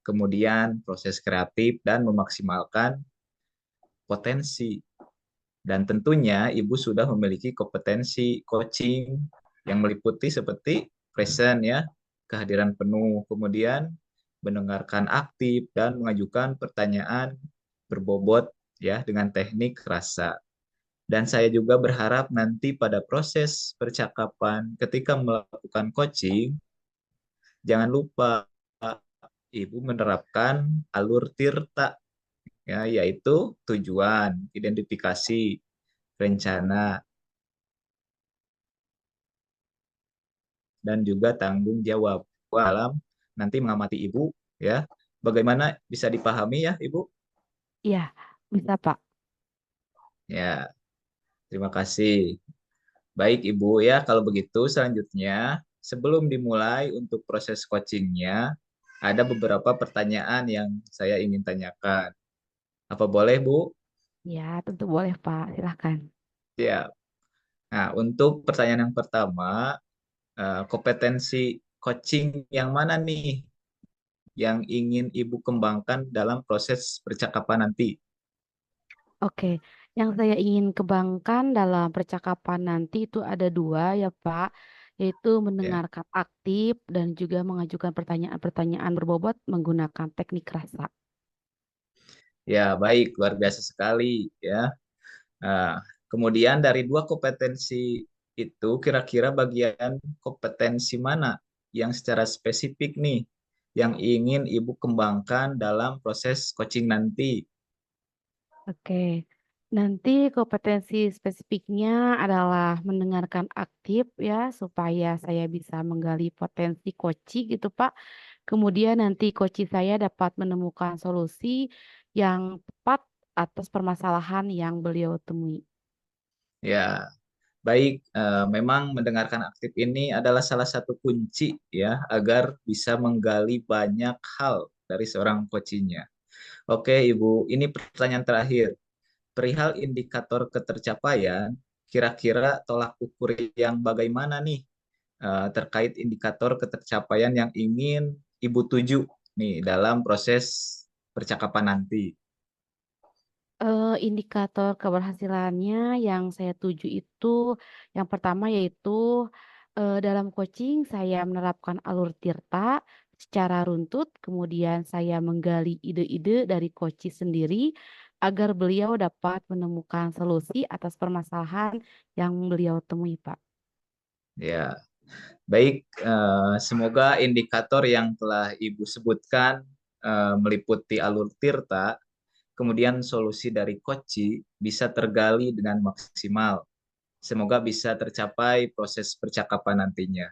C: kemudian proses kreatif dan memaksimalkan potensi. Dan tentunya Ibu sudah memiliki kompetensi coaching yang meliputi seperti present ya, kehadiran penuh, kemudian mendengarkan aktif dan mengajukan pertanyaan berbobot ya dengan teknik rasa. Dan saya juga berharap nanti pada proses percakapan ketika melakukan coaching, jangan lupa Ibu menerapkan alur tirta ya, yaitu tujuan, identifikasi, rencana, dan juga tanggung jawab. Alam nanti mengamati Ibu ya. Bagaimana bisa dipahami ya Ibu?
A: Iya, bisa Pak.
C: Ya, terima kasih. Baik Ibu ya, kalau begitu selanjutnya sebelum dimulai untuk proses coachingnya, ada beberapa pertanyaan yang saya ingin tanyakan. Apa boleh Bu?
A: Ya, tentu boleh Pak. Silahkan.
C: Ya. Nah, untuk pertanyaan yang pertama, kompetensi coaching yang mana nih yang ingin Ibu kembangkan dalam proses percakapan nanti?
A: Oke, yang saya ingin kembangkan dalam percakapan nanti itu ada dua ya Pak, yaitu
C: Ya,
A: mendengarkan aktif dan juga mengajukan pertanyaan-pertanyaan berbobot menggunakan teknik rasa.
C: ya baik, luar biasa sekali ya. Nah, kemudian dari dua kompetensi itu, kira-kira bagian kompetensi mana yang secara spesifik nih yang ingin Ibu kembangkan dalam proses coaching nanti?
A: Oke, nanti kompetensi spesifiknya adalah mendengarkan aktif ya, supaya saya bisa menggali potensi koci gitu Pak. Kemudian nanti koci saya dapat menemukan solusi yang tepat atas permasalahan yang beliau temui.
C: Ya, baik, memang mendengarkan aktif ini adalah salah satu kunci ya agar bisa menggali banyak hal dari seorang coachingnya. Oke, Ibu, ini pertanyaan terakhir. Perihal indikator ketercapaian, kira-kira tolak ukur yang bagaimana nih terkait indikator ketercapaian yang ingin Ibu tuju nih dalam proses percakapan nanti?
A: Indikator keberhasilannya yang saya tuju itu yang pertama yaitu dalam coaching saya menerapkan alur Tirta secara runtut, kemudian saya menggali ide-ide dari coach sendiri agar beliau dapat menemukan solusi atas permasalahan yang beliau temui, Pak.
C: Ya, baik, semoga indikator yang telah Ibu sebutkan meliputi alur Tirta, kemudian solusi dari Koci bisa tergali dengan maksimal. Semoga bisa tercapai proses percakapan nantinya.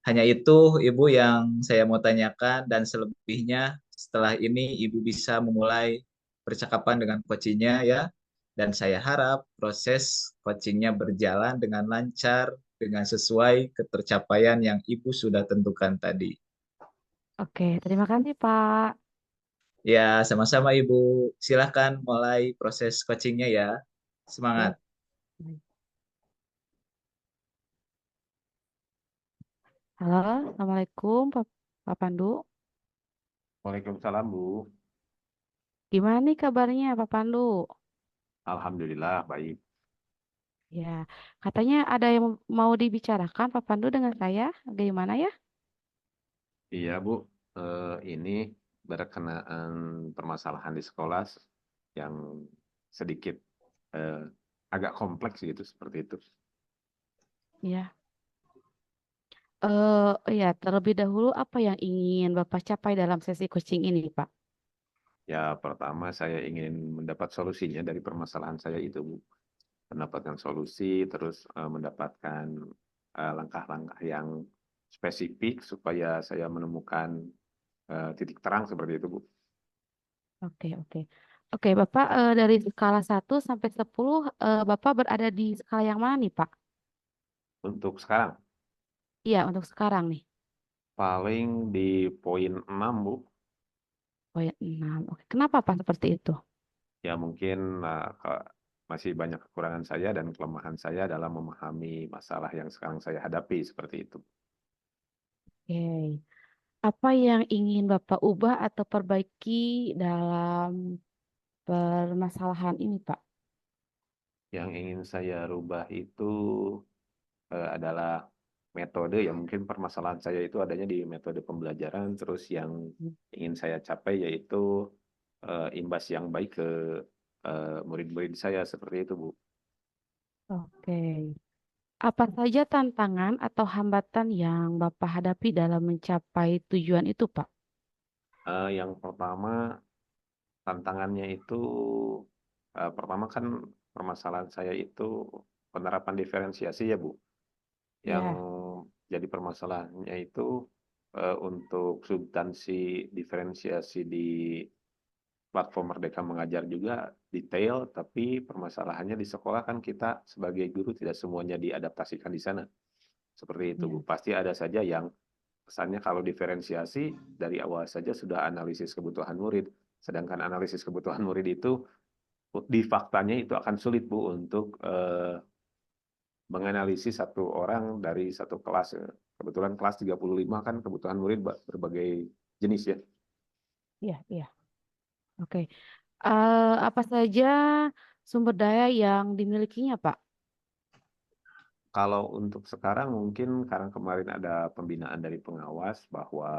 C: Hanya itu, Ibu, yang saya mau tanyakan, dan selebihnya setelah ini Ibu bisa memulai percakapan dengan coachingnya ya. Dan saya harap proses coachingnya berjalan dengan lancar, dengan sesuai ketercapaian yang Ibu sudah tentukan tadi.
A: Oke, terima kasih, Pak.
C: Ya, sama-sama Ibu. Silahkan mulai proses coachingnya ya. Semangat.
A: Yuk. Halo, Assalamualaikum, Pak Pandu.
B: Waalaikumsalam, Bu.
A: Gimana nih kabarnya, Pak Pandu?
B: Alhamdulillah baik.
A: Ya, katanya ada yang mau dibicarakan Pak Pandu dengan saya. Bagaimana ya?
B: Iya, Bu. Ini berkenaan permasalahan di sekolah yang sedikit eh, agak kompleks gitu seperti itu.
A: Ya. Ya, terlebih dahulu apa yang ingin Bapak capai dalam sesi coaching ini, Pak?
B: Ya, pertama saya ingin mendapat solusinya dari permasalahan saya itu, Bu. Mendapatkan solusi, terus mendapatkan langkah-langkah yang spesifik supaya saya menemukan titik terang seperti itu, Bu.
A: Oke, oke. Oke, Bapak dari skala 1 sampai 10, Bapak berada di skala yang mana nih, Pak?
B: Untuk sekarang,
A: Iya, untuk sekarang nih.
B: paling di poin 6, Bu.
A: Poin 6. Oke, kenapa Pak seperti itu?
B: Ya mungkin masih banyak kekurangan saya dan kelemahan saya dalam memahami masalah yang sekarang saya hadapi seperti itu.
A: Oke. Apa yang ingin Bapak ubah atau perbaiki dalam permasalahan ini, Pak?
B: Yang ingin saya rubah itu adalah metode ya mungkin permasalahan saya itu adanya di metode pembelajaran terus yang ingin saya capai yaitu imbas yang baik ke murid-murid saya seperti itu Bu.
A: Oke. Apa saja tantangan atau hambatan yang Bapak hadapi dalam mencapai tujuan itu, Pak?
B: Yang pertama tantangannya itu pertama kan permasalahan saya itu penerapan diferensiasi ya Bu. Yang
A: Ya.
B: Jadi permasalahannya itu untuk substansi diferensiasi di platform Merdeka Mengajar juga detail, tapi permasalahannya di sekolah kan kita sebagai guru tidak semuanya diadaptasikan di sana. Seperti itu, Bu.
A: Ya.
B: Pasti ada saja yang kesannya kalau diferensiasi dari awal saja sudah analisis kebutuhan murid. Sedangkan analisis kebutuhan murid itu di faktanya itu akan sulit, Bu, untuk menganalisis satu orang dari satu kelas. Kebetulan kelas 35 kan kebutuhan murid berbagai jenis ya.
A: Iya, iya. Oke. Apa saja sumber daya yang dimilikinya, Pak?
B: Kalau untuk sekarang mungkin karena kemarin ada pembinaan dari pengawas bahwa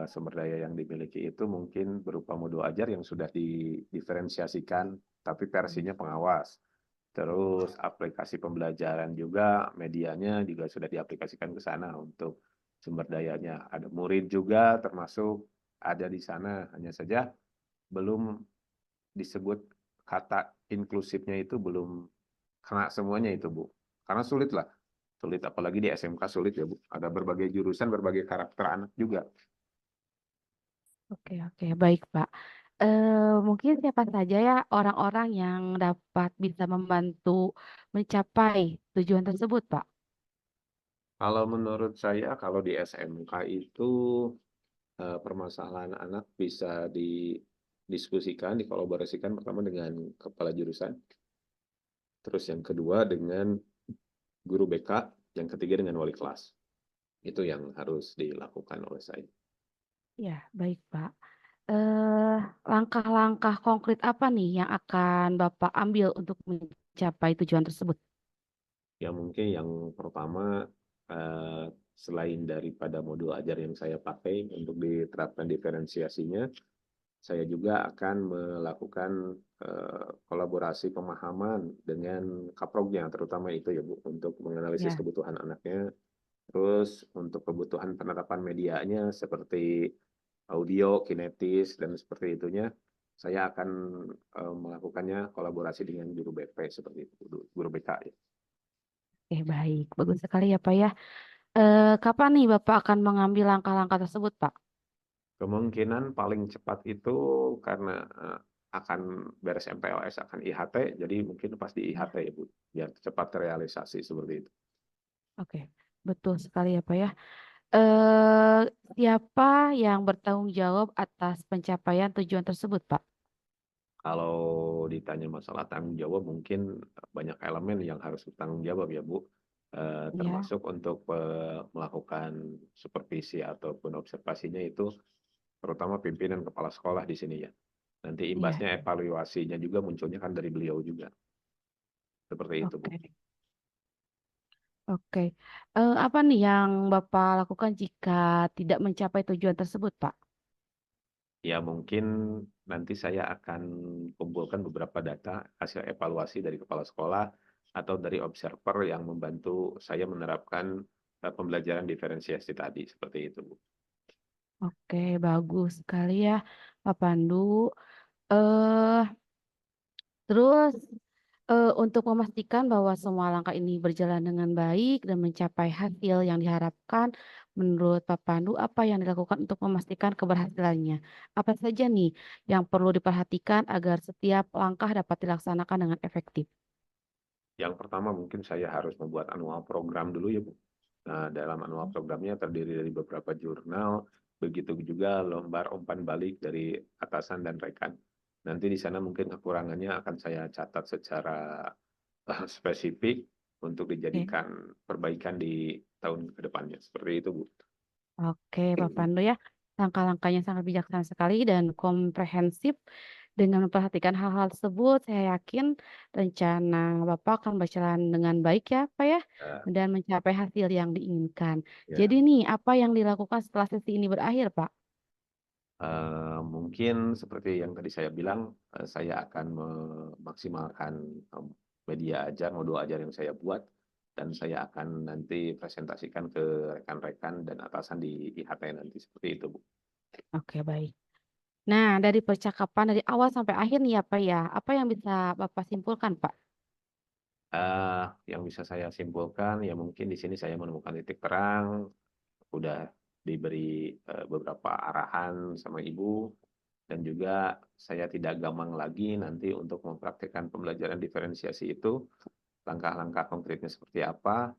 B: sumber daya yang dimiliki itu mungkin berupa modul ajar yang sudah didiferensiasikan, tapi versinya pengawas. Terus aplikasi pembelajaran juga, medianya juga sudah diaplikasikan ke sana untuk sumber dayanya. Ada murid juga termasuk ada di sana, hanya saja belum disebut kata inklusifnya itu belum kena semuanya itu, Bu. Karena sulit lah. Sulit apalagi di SMK sulit ya, Bu. Ada berbagai jurusan, berbagai karakter anak juga.
A: Oke, oke, baik, Pak. Mungkin siapa saja ya orang-orang yang dapat bisa membantu mencapai tujuan tersebut, Pak?
B: Kalau menurut saya, kalau di SMK itu permasalahan anak bisa didiskusikan, dikolaborasikan pertama dengan kepala jurusan, terus yang kedua dengan guru BK, yang ketiga dengan wali kelas. Itu yang harus dilakukan oleh saya.
A: Ya, baik, Pak. Eh, Langkah-langkah konkret apa nih yang akan Bapak ambil untuk mencapai tujuan tersebut?
B: Ya mungkin yang pertama, eh, selain daripada modul ajar yang saya pakai untuk diterapkan diferensiasinya, saya juga akan melakukan kolaborasi pemahaman dengan kaprognya, terutama itu ya Bu, untuk menganalisis
A: Ya,
B: kebutuhan anaknya. Terus untuk kebutuhan penerapan medianya seperti audio, kinetis, dan seperti itunya, saya akan melakukannya kolaborasi dengan guru BP seperti itu, guru BK ya.
A: oke, baik. Bagus sekali ya, Pak ya. Kapan nih Bapak akan mengambil langkah-langkah tersebut, Pak?
B: Kemungkinan paling cepat itu karena akan beres MPLS akan IHT, jadi mungkin pas di IHT
A: Ya.
B: ya Bu, biar cepat terrealisasi seperti itu.
A: Oke, betul sekali ya, Pak ya. Eh, Siapa yang bertanggung jawab atas pencapaian tujuan tersebut, Pak?
B: Kalau ditanya masalah tanggung jawab, mungkin banyak elemen yang harus bertanggung jawab ya Bu.
A: Ya,
B: Termasuk untuk melakukan supervisi ataupun observasinya itu terutama pimpinan kepala sekolah di sini ya. Nanti
A: ya,
B: imbasnya evaluasinya juga munculnya kan dari beliau juga. Seperti itu Bu.
A: oke, oke. Apa nih yang Bapak lakukan jika tidak mencapai tujuan tersebut, Pak?
B: Ya mungkin nanti saya akan kumpulkan beberapa data hasil evaluasi dari kepala sekolah atau dari observer yang membantu saya menerapkan pembelajaran diferensiasi tadi seperti itu Bu.
A: Oke, bagus sekali ya, Pak Pandu. Eh, Terus untuk memastikan bahwa semua langkah ini berjalan dengan baik dan mencapai hasil yang diharapkan, menurut Pak Pandu apa yang dilakukan untuk memastikan keberhasilannya? Apa saja nih yang perlu diperhatikan agar setiap langkah dapat dilaksanakan dengan efektif?
B: Yang pertama mungkin saya harus membuat anual program dulu ya Bu. Nah, dalam anual programnya terdiri dari beberapa jurnal, begitu juga lembar umpan balik dari atasan dan rekan. Nanti di sana mungkin kekurangannya akan saya catat secara spesifik untuk
A: Oke,
B: dijadikan perbaikan di tahun ke depannya. Seperti itu, Bu.
A: oke, Pak Pandu ya. Langkah-langkahnya sangat bijaksana sekali dan komprehensif. Dengan memperhatikan hal-hal tersebut, saya yakin rencana Bapak akan berjalan dengan baik ya, Pak ya,
B: Ya,
A: dan mencapai hasil yang diinginkan. Jadi
B: ya.
A: nih, apa yang dilakukan setelah sesi ini berakhir, Pak?
B: Mungkin seperti yang tadi saya bilang, saya akan memaksimalkan media ajar, modul ajar yang saya buat, dan saya akan nanti presentasikan ke rekan-rekan dan atasan di IHT nanti seperti itu, Bu.
A: Oke, baik. Nah, dari percakapan dari awal sampai akhir nih ya, Pak ya, apa yang bisa Bapak simpulkan, Pak?
B: Eh, yang bisa saya simpulkan ya mungkin di sini saya menemukan titik terang, udah diberi beberapa arahan sama ibu, dan juga saya tidak gamang lagi nanti untuk mempraktikkan pembelajaran diferensiasi itu, langkah-langkah konkretnya seperti apa,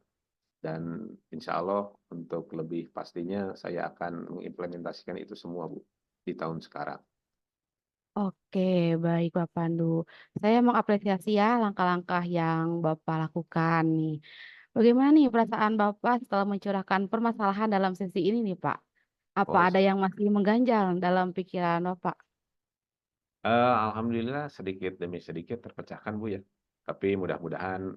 B: dan insya Allah untuk lebih pastinya saya akan mengimplementasikan itu semua, Bu, di tahun sekarang.
A: Oke, baik Pak Pandu. Saya mengapresiasi ya langkah-langkah yang Bapak lakukan nih. Bagaimana nih perasaan Bapak setelah mencurahkan permasalahan dalam sesi ini nih Pak? Apa
B: Oh,
A: ada yang masih mengganjal dalam pikiran Bapak?
B: Alhamdulillah sedikit demi sedikit terpecahkan, Bu, ya. Tapi mudah-mudahan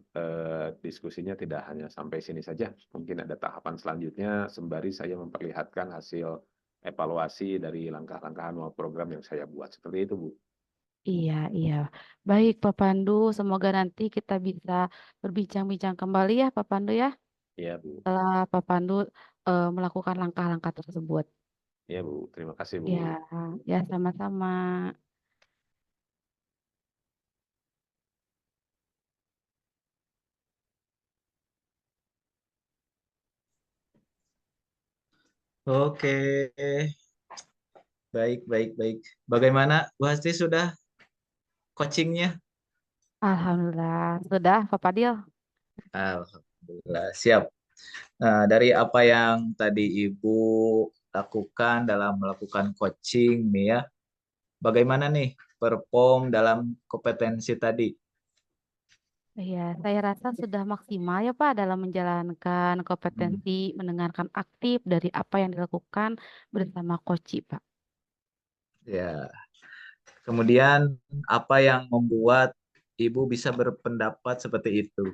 B: diskusinya tidak hanya sampai sini saja. Mungkin ada tahapan selanjutnya sembari saya memperlihatkan hasil evaluasi dari langkah-langkah anual program yang saya buat. Seperti itu, Bu.
A: Iya, iya. Baik Pak Pandu, semoga nanti kita bisa berbincang-bincang kembali ya Pak Pandu ya.
B: Iya, Bu.
A: Setelah Pak Pandu melakukan langkah-langkah tersebut.
B: Iya, Bu. Terima kasih, Bu.
A: Ya, ya sama-sama.
C: Oke, baik, baik, baik. Bagaimana Bu Hasti sudah coachingnya?
A: Alhamdulillah. Sudah Pak Padil?
C: Alhamdulillah, siap. Nah, dari apa yang tadi Ibu lakukan dalam melakukan coaching nih ya, bagaimana nih perform dalam kompetensi tadi?
A: Iya, saya rasa sudah maksimal ya Pak dalam menjalankan
C: Hmm,
A: kompetensi mendengarkan aktif dari apa yang dilakukan bersama Koci, Pak.
C: ya. Kemudian apa yang membuat Ibu bisa berpendapat seperti itu?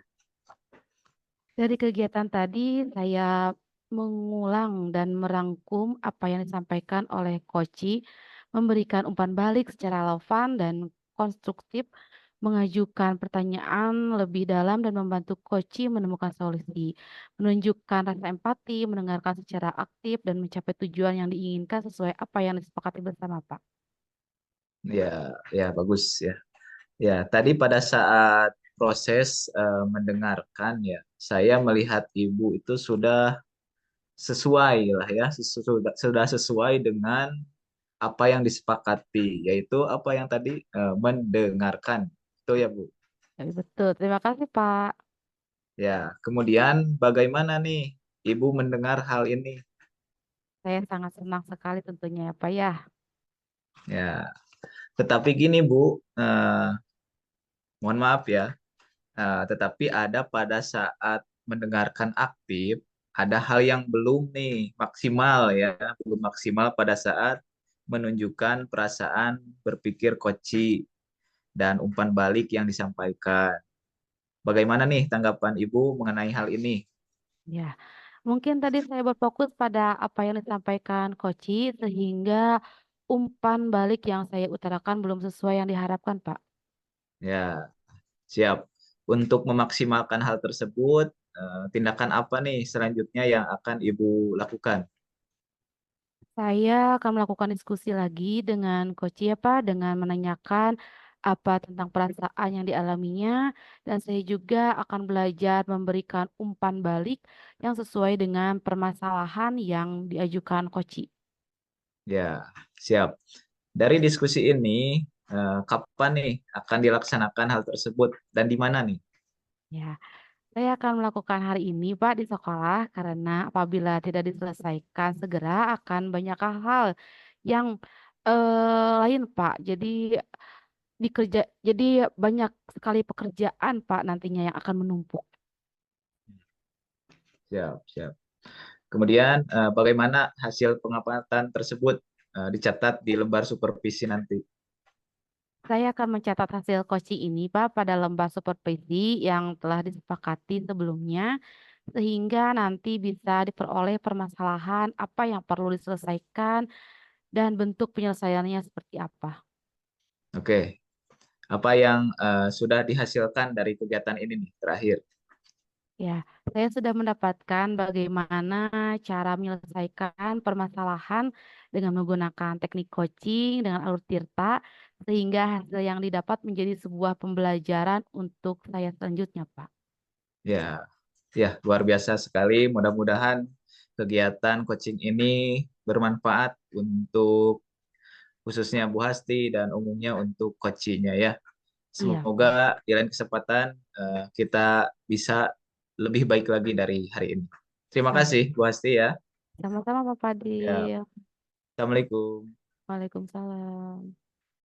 A: Dari kegiatan tadi, saya mengulang dan merangkum apa yang disampaikan oleh Koci, memberikan umpan balik secara relevan dan konstruktif, mengajukan pertanyaan lebih dalam dan membantu Koci menemukan solusi, menunjukkan rasa empati, mendengarkan secara aktif, dan mencapai tujuan yang diinginkan sesuai apa yang disepakati bersama, Pak.
C: Ya, ya bagus ya. Ya, tadi pada saat proses mendengarkan ya, saya melihat Ibu itu sudah sesuai lah ya, sudah sesuai dengan apa yang disepakati, yaitu apa yang tadi mendengarkan. Itu ya, Bu.
A: Jadi betul, terima kasih, Pak.
C: Ya, kemudian bagaimana nih Ibu mendengar hal ini?
A: Saya sangat senang sekali tentunya ya, Pak ya.
C: Ya, tetapi gini, Bu, mohon maaf ya. Tetapi ada pada saat mendengarkan aktif, ada hal yang belum nih maksimal ya, belum maksimal pada saat menunjukkan perasaan berpikir koci dan umpan balik yang disampaikan. Bagaimana nih tanggapan Ibu mengenai hal ini?
A: Ya, mungkin tadi saya berfokus pada apa yang disampaikan Koci sehingga umpan balik yang saya utarakan belum sesuai yang diharapkan, Pak.
C: Ya, siap. Untuk memaksimalkan hal tersebut, tindakan apa nih selanjutnya yang akan Ibu lakukan?
A: Saya akan melakukan diskusi lagi dengan Koci ya, Pak, dengan menanyakan apa tentang perasaan yang dialaminya dan saya juga akan belajar memberikan umpan balik yang sesuai dengan permasalahan yang diajukan Koci.
C: Ya, siap. Dari diskusi ini, kapan nih akan dilaksanakan hal tersebut dan di mana nih?
A: Ya. Saya akan melakukan hari ini, Pak, di sekolah karena apabila tidak diselesaikan segera akan banyak hal yang lain, Pak. Jadi banyak sekali pekerjaan, Pak, nantinya yang akan menumpuk.
C: Siap, siap. Kemudian, bagaimana hasil pengamatan tersebut dicatat di lembar supervisi nanti?
A: Saya akan mencatat hasil coaching ini, Pak, pada lembar supervisi yang telah disepakati sebelumnya sehingga nanti bisa diperoleh permasalahan apa yang perlu diselesaikan dan bentuk penyelesaiannya seperti apa.
C: Oke, apa yang sudah dihasilkan dari kegiatan ini nih terakhir?
A: Ya, saya sudah mendapatkan bagaimana cara menyelesaikan permasalahan dengan menggunakan teknik coaching dengan alur tirta sehingga hasil yang didapat menjadi sebuah pembelajaran untuk saya selanjutnya, Pak.
C: Ya, ya luar biasa sekali. Mudah-mudahan kegiatan coaching ini bermanfaat untuk khususnya Bu Hasti dan umumnya untuk coachingnya ya.
A: Iya, Pak.
C: Semoga di lain kesempatan kita bisa lebih baik lagi dari hari ini. Terima
A: Amin.
C: kasih Bu Hasti ya.
A: Sama-sama Pak
C: Ya,
A: Fadil.
C: Assalamualaikum.
A: Waalaikumsalam.